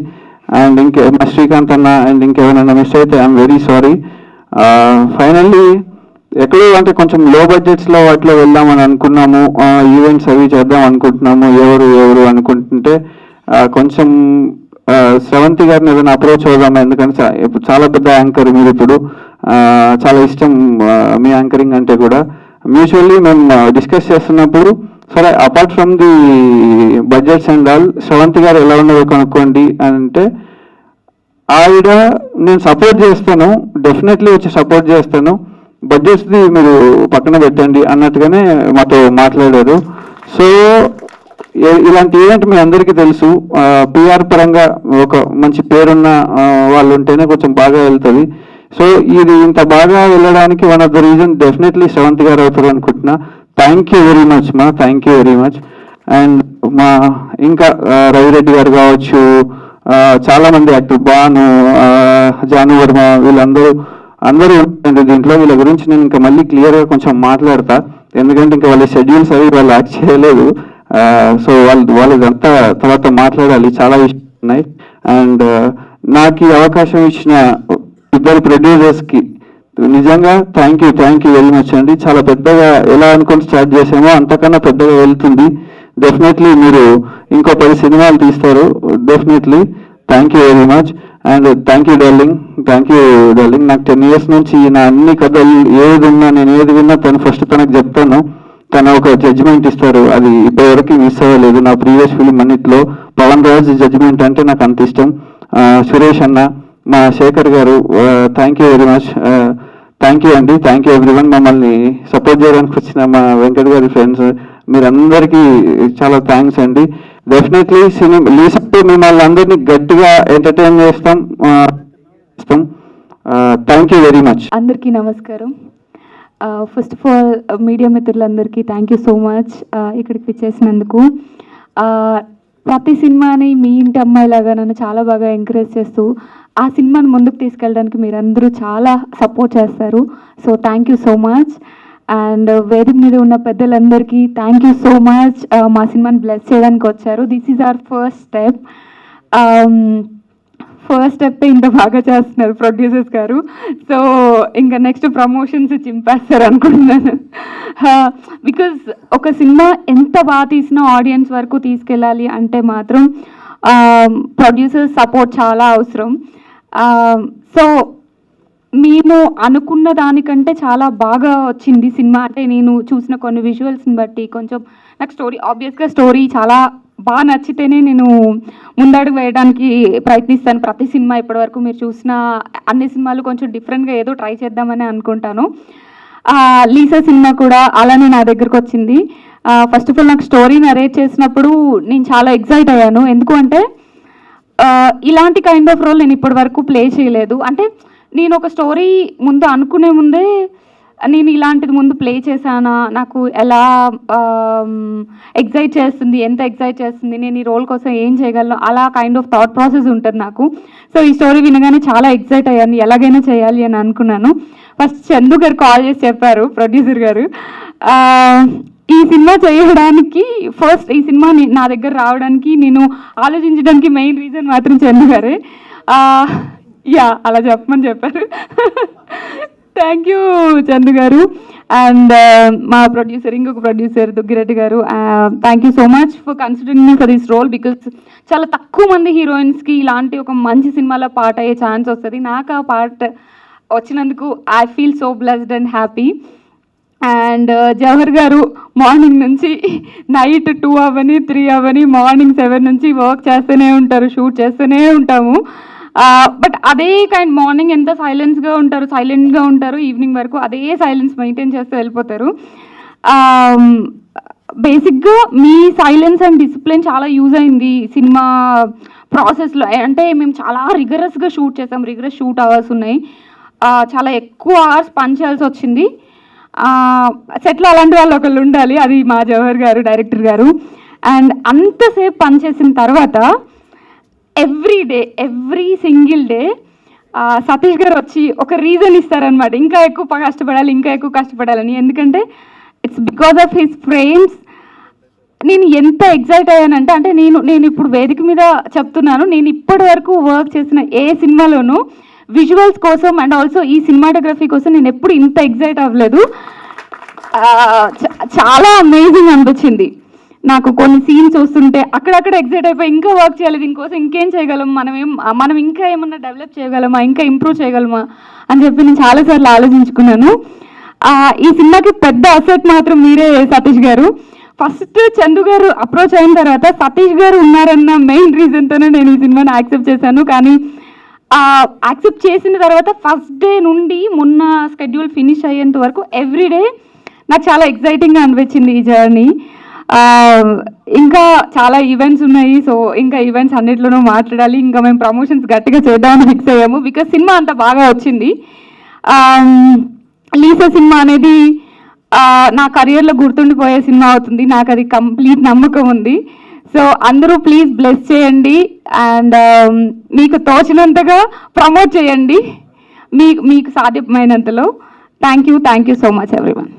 Speaker 12: అండ్ మా శ్రీకాంత్ అన్న అండ్ ఇంకేమైనా మిస్ అయితే ఐఎమ్ వెరీ సారీ. ఫైనల్లీ ఎక్కడో అంటే కొంచెం లో బడ్జెట్స్లో వాటిలో వెళ్దామని అనుకున్నాము, ఈవెంట్స్ అవి చేద్దాం అనుకుంటున్నాము, ఎవరు అనుకుంటుంటే కొంచెం శ్రవంతి గారిని ఏదైనా అప్రోచ్ అవుదాము, ఎందుకంటే చాలా పెద్ద యాంకర్ మీరు ఇప్పుడు, చాలా ఇష్టం మీ యాంకరింగ్ అంటే కూడా. మ్యూచువల్లీ మేము డిస్కస్ చేస్తున్నప్పుడు సరే apart from the budgets and all Sravanthi గారు ఎలా ఉన్నదో కనుక్కోండి అంటే ఆవిడ నేను సపోర్ట్ చేస్తాను, డెఫినెట్లీ వచ్చి సపోర్ట్ చేస్తాను, బడ్జెట్స్ది మీరు పక్కన పెట్టండి అన్నట్టుగానే మాతో మాట్లాడారు. సో ఇలాంటి ఈవెంట్ మీ అందరికీ తెలుసు, పిఆర్ పరంగా ఒక మంచి పేరున్న వాళ్ళు ఉంటేనే కొంచెం బాగా వెళ్తుంది. సో ఇది ఇంత బాగా వెళ్ళడానికి one of the reason definitely Sravanthi గారు అవుతారు అనుకుంటున్నా. థ్యాంక్ యూ వెరీ మచ్ మా, thank you very much. And మా ఇంకా రవిరెడ్డి గారు కావచ్చు, చాలామంది యాక్టర్ భాను, జాను వర్మ, అందరూ ఉంటారండి దీంట్లో. వీళ్ళ గురించి నేను ఇంకా మళ్ళీ క్లియర్గా కొంచెం మాట్లాడతా, ఎందుకంటే ఇంకా వాళ్ళ షెడ్యూల్స్ అవి వాళ్ళు యాక్ట్ చేయలేదు. సో వాళ్ళదంతా తర్వాత మాట్లాడాలి, చాలా విషయాలు ఉన్నాయి. అండ్ నాకు ఈ అవకాశం ఇచ్చిన ఇద్దరు ప్రొడ్యూసర్స్కి నిజంగా థ్యాంక్ యూ వెరీ మచ్ అండి. చాలా పెద్దగా ఎలా అనుకుని స్టార్ట్ చేసామో అంతకన్నా పెద్దగా వెళ్తుంది. డెఫినెట్లీ మీరు ఇంకో 10 సినిమాలు తీస్తారు, definitely. Thank you very much. And thank you darling. నాకు 10 years నుంచి నా అన్ని కథలు నేను ఏది విన్నా తను ఫస్ట్ తనకు చెప్తాను, తను ఒక జడ్జిమెంట్ ఇస్తారు. అది ఇప్పటివరకు మిస్ అవ్వలేదు. నా ప్రీవియస్ ఫిలిం అన్నిట్లో పవన్ రాజ్ జడ్జిమెంట్ అంటే నాకు అంత ఇష్టం. సురేష్ అన్న, మా శేఖర్ గారు, thank you very much. Thank you అండి. Thank you everyone. మమ్మల్ని సపోర్ట్ చేయడానికి వచ్చిన మా వెంకట్ గారి ఫ్రెండ్స్, మీరందరికీ చాలా థ్యాంక్స్ అండి. డెఫినెట్లీ లీసా మిమ్మల్ని అందరినీ గట్టిగా ఎంటర్టైన్ చేస్తాం. Thank you very much.
Speaker 4: అందరికీ నమస్కారం. ఫస్ట్ ఆఫ్ ఆల్ మీడియా మిత్రులందరికీ థ్యాంక్ యూ సో మచ్ ఇక్కడికి పిచ్చేసినందుకు. ప్రతి సినిమాని మీ ఇంటి అమ్మాయిలాగా నన్ను చాలా బాగా ఎంకరేజ్ చేస్తూ ఆ సినిమాని ముందుకు తీసుకెళ్ళడానికి మీరందరూ చాలా సపోర్ట్ చేస్తారు. So thank you so much. And వేదిక మీద ఉన్న పెద్దలందరికీ థ్యాంక్ యూ సో మచ్. మా సినిమాని బ్లెస్ చేయడానికి వచ్చారు. This is our first step ఇంత బాగా చేస్తున్నారు ప్రొడ్యూసర్స్ గారు. సో ఇంకా నెక్స్ట్ ప్రమోషన్స్ చింపేస్తారు అనుకుంటున్నాను. బికాజ్ ఒక సినిమా ఎంత బాగా తీసినా ఆడియన్స్ వరకు తీసుకెళ్ళాలి అంటే మాత్రం ప్రొడ్యూసర్స్ సపోర్ట్ చాలా అవసరం. సో మేము అనుకున్న దానికంటే చాలా బాగా వచ్చింది సినిమా. అంటే నేను చూసిన కొన్ని విజువల్స్ని బట్టి కొంచెం నాకు ఆబ్వియస్గా స్టోరీ చాలా బాగా నచ్చితేనే నేను ముందడుగు వేయడానికి ప్రయత్నిస్తాను. ప్రతి సినిమా ఇప్పటివరకు మీరు చూసిన అన్ని సినిమాలు కొంచెం డిఫరెంట్గా ఏదో ట్రై చేద్దామని అనుకుంటాను. లీసా సినిమా కూడా అలానే నా దగ్గరకు వచ్చింది. ఫస్ట్ ఆఫ్ ఆల్ నాకు స్టోరీ నరేట్ చేసినప్పుడు నేను చాలా ఎక్సైట్ అయ్యాను. ఎందుకు అంటే ఇలాంటి కైండ్ ఆఫ్ రోల్ నేను ఇప్పటి వరకు ప్లే చేయలేదు. అంటే నేను ఒక స్టోరీ ముందు అనుకునే ముందే నేను ఇలాంటిది ముందు ప్లే చేశానా, నాకు ఎలా ఎక్సైట్ చేస్తుంది, ఎంత ఎక్సైట్ చేస్తుంది, నేను ఈ రోల్ కోసం ఏం చేయగలను, అలా కైండ్ ఆఫ్ థాట్ ప్రాసెస్ ఉంటుంది నాకు. సో ఈ స్టోరీ వినగానే చాలా ఎక్సైట్ అయ్యాను, ఎలాగైనా చేయాలి అని అనుకున్నాను. ఫస్ట్ చందు గారు కాల్ చేసి చెప్పారు, ప్రొడ్యూసర్ గారు, ఈ సినిమా చేయడానికి ఫస్ట్ ఈ సినిమా నా దగ్గర రావడానికి నేను ఆలోచించడానికి మెయిన్ రీజన్ మాత్రం చందు గారే. అలా చెప్పమని చెప్పారు. థ్యాంక్ యూ చందు గారు. అండ్ మా ఇంకొక producer Duggireddy garu, thank you so much for considering me for this role. Because చాలా తక్కువ మంది హీరోయిన్స్కి ఇలాంటి ఒక మంచి సినిమాలో పార్ట్ అయ్యే ఛాన్స్ వస్తుంది. నాకు ఆ పార్ట్ వచ్చినందుకు I feel so blessed and happy. And Jawahar గారు మార్నింగ్ నుంచి నైట్ 2 అవని 3 అవని మార్నింగ్ 7 నుంచి వర్క్ చేస్తూనే ఉంటారు, షూట్ చేస్తూనే ఉంటాము. బట్ అదే మార్నింగ్ ఎంత సైలెంట్గా ఉంటారు, ఈవినింగ్ వరకు అదే సైలెన్స్ మెయింటైన్ చేస్తూ వెళ్ళిపోతారు. బేసిక్గా మీ సైలెన్స్ అండ్ డిసిప్లిన్ చాలా యూజ్ అయింది సినిమా ప్రాసెస్లో. అంటే మేము చాలా రిగరస్గా షూట్ చేసాం, రిగరస్ షూట్ అవర్స్ ఉన్నాయి, చాలా ఎక్కువ అవర్స్ పని చేయాల్సి వచ్చింది. సెట్లో అలాంటి వాళ్ళు ఒకళ్ళు ఉండాలి, అది మా జవహర్ గారు డైరెక్టర్ గారు. అండ్ అంతసేపు పనిచేసిన తర్వాత ఎవ్రీ సింగిల్ డే సతీష్ గారు వచ్చి ఒక రీజన్ ఇస్తారనమాట, ఇంకా ఎక్కువ కష్టపడాలని. ఎందుకంటే it's because of his frames. నేను ఎంత ఎక్సైట్ అయ్యానంటే, అంటే నేను ఇప్పుడు వేదిక మీద చెప్తున్నాను, నేను ఇప్పటి వరకు వర్క్ చేసిన ఏ సినిమాలోనూ విజువల్స్ కోసం అండ్ ఆల్సో ఈ సినిమాటోగ్రఫీ కోసం నేను ఎప్పుడు ఇంత ఎక్సైట్ అవ్వలేదు. చాలా అమేజింగ్ అనిపించింది నాకు. కొన్ని సీన్స్ చూస్తుంటే అక్కడక్కడ ఎక్సైట్ అయిపోయి ఇంకా వర్క్ చేయాలి, దీనికోసం ఇంకేం చేయగలం, మనం ఇంకా ఏమన్నా డెవలప్ చేయగలమా, ఇంకా ఇంప్రూవ్ చేయగలమా అని చెప్పి నేను చాలాసార్లు ఆలోచించుకున్నాను. ఈ సినిమాకి పెద్ద అసెట్ మాత్రం మీరే సతీష్ గారు. ఫస్ట్ చందు గారు అప్రోచ్ అయిన తర్వాత సతీష్ గారు ఉన్నారన్న మెయిన్ రీజన్తోనే నేను ఈ సినిమాని యాక్సెప్ట్ చేశాను. కానీ యాక్సెప్ట్ చేసిన తర్వాత ఫస్ట్ డే నుండి మొన్న స్కెడ్యూల్ ఫినిష్ అయ్యేంత వరకు ఎవ్రీడే నాకు చాలా ఎక్సైటింగ్గా అనిపించింది ఈ జర్నీ. ఇంకా చాలా ఈవెంట్స్ ఉన్నాయి. సో ఇంకా ఈవెంట్స్ అన్నిట్లోనూ మాట్లాడాలి. ఇంకా మేము ప్రమోషన్స్ గట్టిగా చేద్దామని ఫిక్స్ అయ్యాము. బికాజ్ సినిమా అంత బాగా వచ్చింది. లీసా సినిమా అనేది నా కెరియర్లో గుర్తుండిపోయే సినిమా అవుతుంది. నాకు అది కంప్లీట్ నమ్మకం ఉంది. సో అందరూ ప్లీజ్ బ్లెస్ చేయండి అండ్ మీకు తోచినంతగా ప్రమోట్ చేయండి మీకు సాధ్యమైనంతలో. Thank you so much everyone.